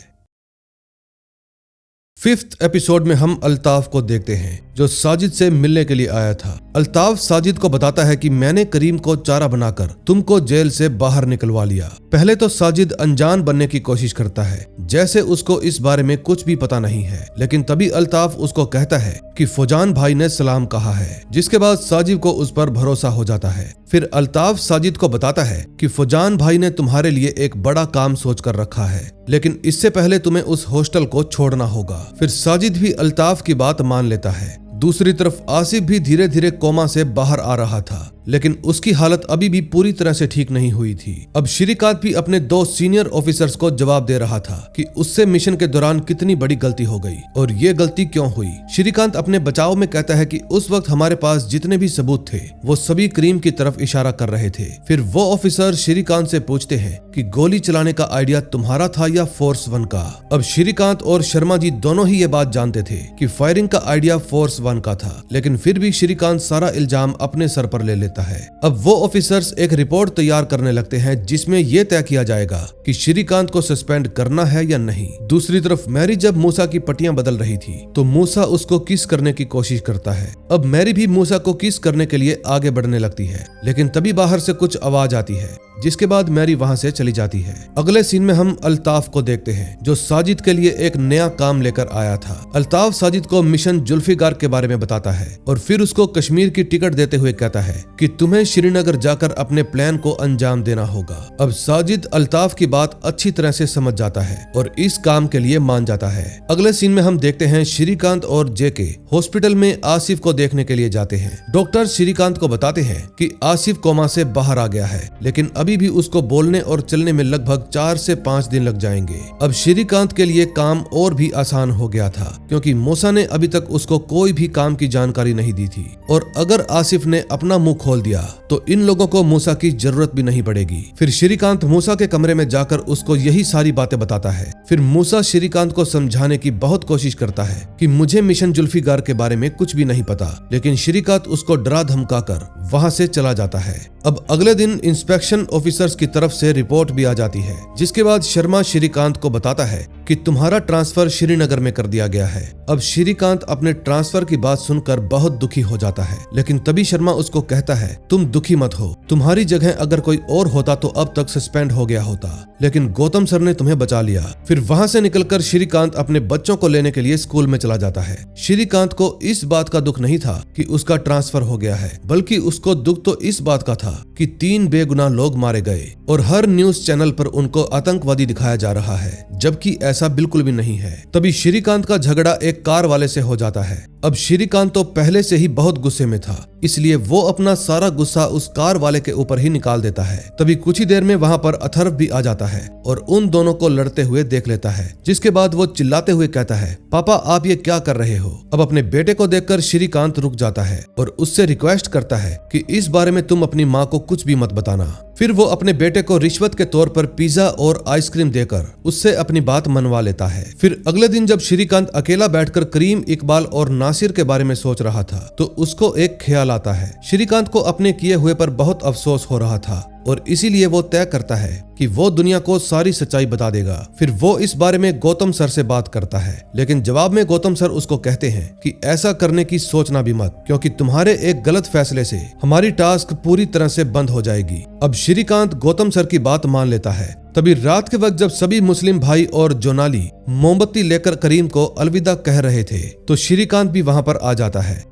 5th एपिसोड में हम अल्ताफ को देखते हैं जो साजिद से मिलने के लिए आया था। अल्ताफ साजिद को बताता है कि मैंने करीम को चारा बनाकर तुमको जेल से बाहर निकलवा लिया। पहले तो साजिद अनजान बनने की कोशिश करता है जैसे उसको इस बारे में कुछ भी पता नहीं है, लेकिन तभी अल्ताफ उसको कहता है कि फौजान भाई ने सलाम कहा है, जिसके बाद साजिद को उस पर भरोसा हो जाता है। फिर अल्ताफ साजिद को बताता है कि फौजान भाई ने तुम्हारे लिए एक बड़ा काम सोच कर रखा है, लेकिन इससे पहले तुम्हें उस हॉस्टल को छोड़ना होगा। फिर साजिद भी अल्ताफ की बात मान लेता है। दूसरी तरफ आसिफ भी धीरे धीरे कोमा से बाहर आ रहा था, लेकिन उसकी हालत अभी भी पूरी तरह से ठीक नहीं हुई थी। अब श्रीकांत भी अपने 2 सीनियर ऑफिसर्स को जवाब दे रहा था कि उससे मिशन के दौरान कितनी बड़ी गलती हो गई और ये गलती क्यों हुई। श्रीकांत अपने बचाव में कहता है कि उस वक्त हमारे पास जितने भी सबूत थे वो सभी करीम की तरफ इशारा कर रहे थे। फिर वो ऑफिसर श्रीकांत से पूछते हैं कि गोली चलाने का आइडिया तुम्हारा था या फोर्स 1 का। अब श्रीकांत और शर्मा जी दोनों ही ये बात जानते थे कि फायरिंग का आइडिया फोर्स 1 का था, लेकिन फिर भी श्रीकांत सारा इल्जाम अपने सर पर ले लेता है। अब वो ऑफिसर्स एक रिपोर्ट तैयार करने लगते हैं जिसमें यह तय किया जाएगा कि श्रीकांत को सस्पेंड करना है या नहीं। दूसरी तरफ मैरी जब मूसा की पट्टियां बदल रही थी तो मूसा उसको किस करने की कोशिश करता है। अब मैरी भी मूसा को किस करने के लिए आगे बढ़ने लगती है, लेकिन तभी बाहर से कुछ आवाज आती है जिसके बाद मैरी वहां से चली जाती है। अगले सीन में हम अल्ताफ को देखते हैं जो साजिद के लिए एक नया काम लेकर आया था। अल्ताफ साजिद को मिशन जुल्फिकार के बारे में बताता है और फिर उसको कश्मीर की टिकट देते हुए कहता है कि तुम्हें श्रीनगर जाकर अपने प्लान को अंजाम देना होगा। अब साजिद अल्ताफ की बात अच्छी तरह से समझ जाता है और इस काम के लिए मान जाता है। अगले सीन में हम देखते हैं श्रीकांत और जेके हॉस्पिटल में आसिफ को देखने के लिए जाते हैं। डॉक्टर श्रीकांत को बताते हैं कि आसिफ कोमा से बाहर आ गया है, लेकिन अभी भी उसको बोलने और चलने में लगभग 4 से 5 दिन लग जाएंगे। अब श्रीकांत के लिए काम और भी आसान हो गया था क्योंकि मूसा ने अभी तक उसको कोई भी काम की जानकारी नहीं दी थी, और अगर आसिफ ने अपना मुंह खोल दिया तो इन लोगों को मूसा की जरूरत भी नहीं पड़ेगी। फिर श्रीकांत मूसा के कमरे में जाकर उसको यही सारी बातें बताता है। फिर मूसा श्रीकांत को समझाने की बहुत कोशिश करता है कि मुझे मिशन जुल्फिकार के बारे में कुछ भी नहीं पता, लेकिन श्रीकांत उसको डरा धमकाकर वहां से चला जाता है। अब अगले दिन इंस्पेक्शन ऑफिसर्स की तरफ से रिपोर्ट भी आ जाती है, जिसके बाद शर्मा श्रीकांत को बताता है कि तुम्हारा ट्रांसफर श्रीनगर में कर दिया गया है। अब श्रीकांत अपने ट्रांसफर की बात सुनकर बहुत दुखी हो जाता है, लेकिन तभी शर्मा उसको कहता है तुम दुखी मत हो, तुम्हारी जगह अगर कोई और होता तो अब तक सस्पेंड हो गया होता, लेकिन गौतम सर ने तुम्हें बचा लिया। फिर वहां से निकलकर श्रीकांत अपने बच्चों को लेने के लिए स्कूल में चला जाता है। श्रीकांत को इस बात का दुख नहीं था कि उसका ट्रांसफर हो गया है, बल्कि उसको दुख तो इस बात का था कि 3 बेगुनाह लोग मारे गए और हर न्यूज चैनल पर उनको आतंकवादी दिखाया जा रहा है, जबकि ऐसा बिल्कुल भी नहीं है। तभी श्रीकांत का झगड़ा एक कार वाले से हो जाता है। अब श्रीकांत तो पहले से ही बहुत गुस्से में था, इसलिए वो अपना सारा गुस्सा उस कार वाले के ऊपर ही निकाल देता है। तभी कुछ ही देर में वहां पर अथर्व भी आ जाता है और उन दोनों को लड़ते हुए देख लेता है, जिसके बाद वो चिल्लाते हुए कहता है पापा आप ये क्या कर रहे हो। अब अपने बेटे को देखकर श्रीकांत रुक जाता है और उससे रिक्वेस्ट करता है कि इस बारे में तुम अपनी माँ को कुछ भी मत बताना। फिर वो अपने बेटे को रिश्वत के तौर पर पिज्जा और आइसक्रीम देकर उससे अपनी बात मनवा लेता है। फिर अगले दिन जब श्रीकांत अकेला बैठकर करीम, इकबाल और नासिर के बारे में सोच रहा था तो उसको एक ख्याल आता है। श्रीकांत को अपने किए हुए पर बहुत अफसोस हो रहा था और इसीलिए वो तय करता है कि वो दुनिया को सारी सच्चाई बता देगा। फिर वो इस बारे में गौतम सर से बात करता है, लेकिन जवाब में गौतम सर उसको कहते हैं कि ऐसा करने की सोचना भी मत, क्योंकि तुम्हारे एक गलत फैसले से हमारी टास्क पूरी तरह से बंद हो जाएगी। अब श्रीकांत गौतम सर की बात मान लेता है। तभी रात के वक्त जब सभी मुस्लिम भाई और जोनाली मोमबत्ती लेकर करीम को अलविदा कह रहे थे तो श्रीकांत भी वहां पर आ जाता है।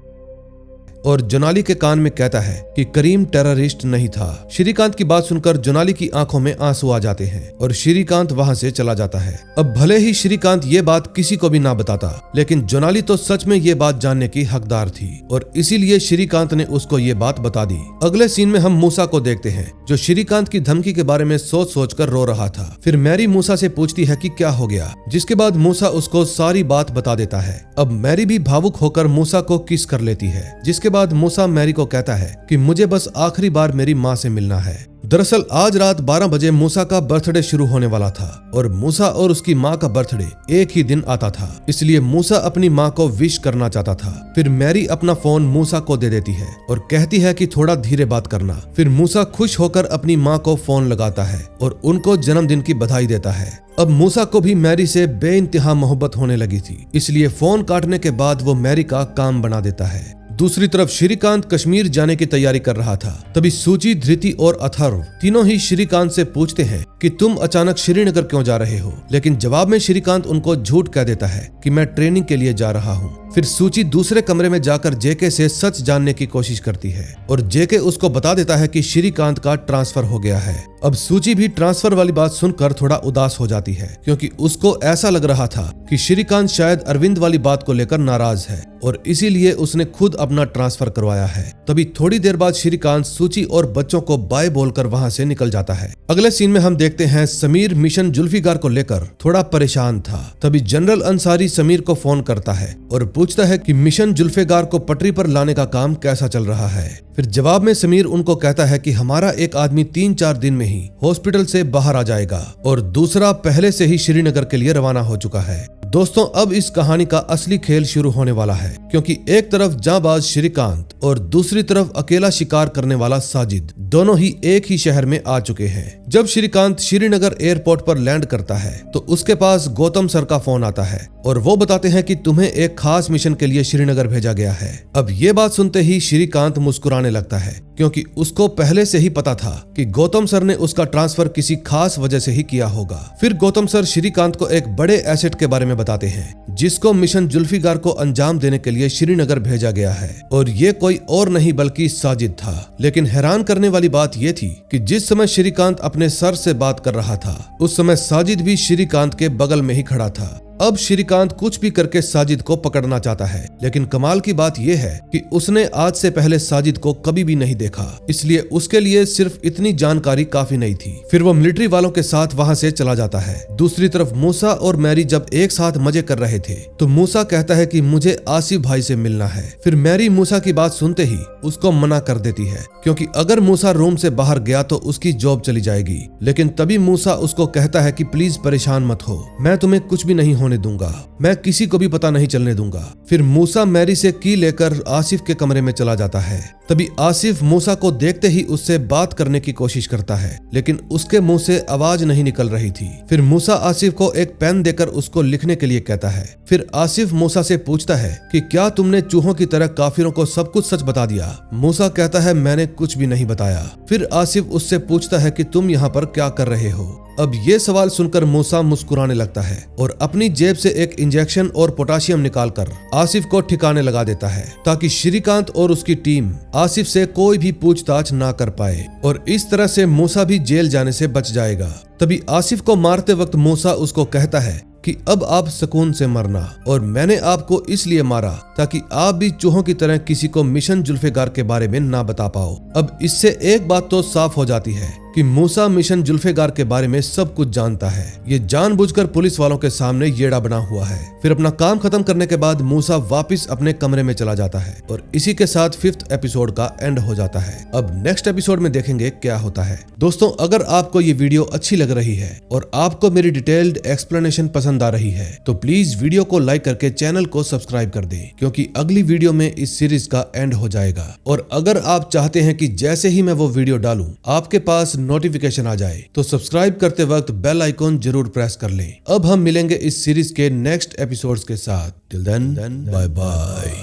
और जोनाली के कान में कहता है कि करीम टेररिस्ट नहीं था। श्रीकांत की बात सुनकर जोनाली की आंखों में आंसू आ जाते हैं और श्रीकांत वहां से चला जाता है। अब भले ही श्रीकांत ये बात किसी को भी ना बताता, लेकिन जोनाली तो सच में ये बात जानने की हकदार थी और इसीलिए श्रीकांत ने उसको ये बात बता दी। अगले सीन में हम मूसा को देखते हैं जो श्रीकांत की धमकी के बारे में सोच सोच कर रो रहा था। फिर मैरी मूसा से पूछती है कि क्या हो गया, जिसके बाद मूसा उसको सारी बात बता देता है। अब मैरी भी भावुक होकर मूसा को किस कर लेती है, जिसके बाद मूसा मैरी को कहता है कि मुझे बस आखिरी बार मेरी माँ से मिलना है। दरअसल आज रात 12 बजे मूसा का बर्थडे शुरू होने वाला था और मूसा और उसकी माँ का बर्थडे एक ही दिन आता था, इसलिए मूसा अपनी माँ को विश करना चाहता था। फिर मैरी अपना फोन मूसा को दे देती है और कहती है कि थोड़ा धीरे बात करना। फिर मूसा खुश होकर अपनी माँ को फोन लगाता है और उनको जन्मदिन की बधाई देता है। अब मूसा को भी मैरी से बेइंतहा मोहब्बत होने लगी थी, इसलिए फोन काटने के बाद वो मैरी का काम बना देता है। दूसरी तरफ श्रीकांत कश्मीर जाने की तैयारी कर रहा था। तभी सूची, धृति और अथर्व तीनों ही श्रीकांत से पूछते हैं कि तुम अचानक श्रीनगर क्यों जा रहे हो, लेकिन जवाब में श्रीकांत उनको झूठ कह देता है कि मैं ट्रेनिंग के लिए जा रहा हूँ। फिर सूची दूसरे कमरे में जाकर जेके से सच जानने की कोशिश करती है और जेके उसको बता देता है कि श्रीकांत का ट्रांसफर हो गया है। अब सूची भी ट्रांसफर वाली बात सुनकर थोड़ा उदास हो जाती है, क्योंकि उसको ऐसा लग रहा था कि श्रीकांत शायद अरविंद वाली बात को लेकर नाराज है और इसीलिए उसने खुद अपना ट्रांसफर करवाया है। तभी थोड़ी देर बाद श्रीकांत सूची और बच्चों को बाय बोलकर वहां से निकल जाता है। अगले सीन में हम देखते हैं समीर मिशन जुल्फिकार को लेकर थोड़ा परेशान था। तभी जनरल अंसारी समीर को फोन करता है और पूछता है कि मिशन जुल्फिकार को पटरी पर लाने का काम कैसा चल रहा है। फिर जवाब में समीर उनको कहता है कि हमारा एक आदमी 3-4 दिन में ही हॉस्पिटल से बाहर आ जाएगा और दूसरा पहले से ही श्रीनगर के लिए रवाना हो चुका है। दोस्तों, अब इस कहानी का असली खेल शुरू होने वाला है, क्योंकि एक तरफ जांबाज श्रीकांत और दूसरी तरफ अकेला शिकार करने वाला साजिद दोनों ही एक ही शहर में आ चुके हैं। जब श्रीकांत श्रीनगर एयरपोर्ट पर लैंड करता है तो उसके पास गौतम सर का फोन आता है और वो बताते हैं कि तुम्हें एक खास मिशन के लिए श्रीनगर भेजा गया है। अब ये बात सुनते ही श्रीकांत मुस्कुराने लगता है, क्योंकि उसको पहले से ही पता था कि गौतम सर ने उसका ट्रांसफर किसी खास वजह से ही किया होगा। फिर गौतम सर श्रीकांत को एक बड़े एसेट के बारे में बताते हैं जिसको मिशन जुल्फिकार को अंजाम देने के लिए श्रीनगर भेजा गया है और ये कोई और नहीं बल्कि साजिद था। लेकिन हैरान करने वाली बात ये थी कि जिस समय श्रीकांत अपने सर से बात कर रहा था उस समय साजिद भी श्रीकांत के बगल में ही खड़ा था। अब श्रीकांत कुछ भी करके साजिद को पकड़ना चाहता है, लेकिन कमाल की बात यह है कि उसने आज से पहले साजिद को कभी भी नहीं देखा, इसलिए उसके लिए सिर्फ इतनी जानकारी काफी नहीं थी। फिर वो मिलिट्री वालों के साथ वहां से चला जाता है। दूसरी तरफ मूसा और मैरी जब एक साथ मजे कर रहे थे तो मूसा कहता है कि मुझे आसिफ भाई से मिलना है। फिर मैरी मूसा की बात सुनते ही उसको मना कर देती है, क्योंकि अगर मूसा रूम से बाहर गया तो उसकी जॉब चली जाएगी। लेकिन तभी मूसा उसको कहता है कि प्लीज परेशान मत हो, मैं तुम्हें कुछ भी नहीं दूंगा, मैं किसी को भी पता नहीं चलने दूंगा। फिर मूसा मैरी से की लेकर आसिफ के कमरे में चला जाता है। तभी आसिफ मूसा को देखते ही उससे बात करने की कोशिश करता है, लेकिन उसके मुंह से आवाज नहीं निकल रही थी। फिर मूसा आसिफ को एक पेन देकर उसको लिखने के लिए कहता है। फिर आसिफ मूसा से पूछता है कि क्या तुमने चूहों की तरह काफिरों को सब कुछ सच बता दिया? मूसा कहता है मैंने कुछ भी नहीं बताया। फिर आसिफ उससे पूछता है कि तुम यहाँ पर क्या कर रहे हो? अब ये सवाल सुनकर मूसा मुस्कुराने लगता है और अपनी जेब से एक इंजेक्शन और पोटाशियम निकालकर आसिफ को ठिकाने लगा देता है, ताकि श्रीकांत और उसकी टीम आसिफ से कोई भी पूछताछ ना कर पाए और इस तरह से मूसा भी जेल जाने से बच जाएगा। तभी आसिफ को मारते वक्त मूसा उसको कहता है कि अब आप सुकून से मरना, और मैंने आपको इसलिए मारा ताकि आप भी चूहों की तरह किसी को मिशन जुल्फिकार के बारे में ना बता पाओ। अब इससे एक बात तो साफ हो जाती है कि मूसा मिशन जुल्फिकार के बारे में सब कुछ जानता है। ये जानबूझकर पुलिस वालों के सामने येड़ा बना हुआ है। फिर अपना काम खत्म करने के बाद मूसा वापस अपने कमरे में चला जाता है और इसी के साथ 5th एपिसोड का एंड हो जाता है। अब नेक्स्ट एपिसोड में देखेंगे क्या होता है। दोस्तों, अगर आपको ये वीडियो अच्छी लग रही है और आपको मेरी डिटेल्ड एक्सप्लेनेशन पसंद आ रही है तो प्लीज वीडियो को लाइक करके चैनल को सब्सक्राइब कर दें, क्योंकि अगली वीडियो में इस सीरीज का एंड हो जाएगा। और अगर आप चाहते हैं कि जैसे ही मैं वो वीडियो डालूं आपके पास नोटिफिकेशन आ जाए तो सब्सक्राइब करते वक्त बेल आइकॉन जरूर प्रेस कर लें। अब हम मिलेंगे इस सीरीज के नेक्स्ट एपिसोड्स के साथ। Till then, bye bye.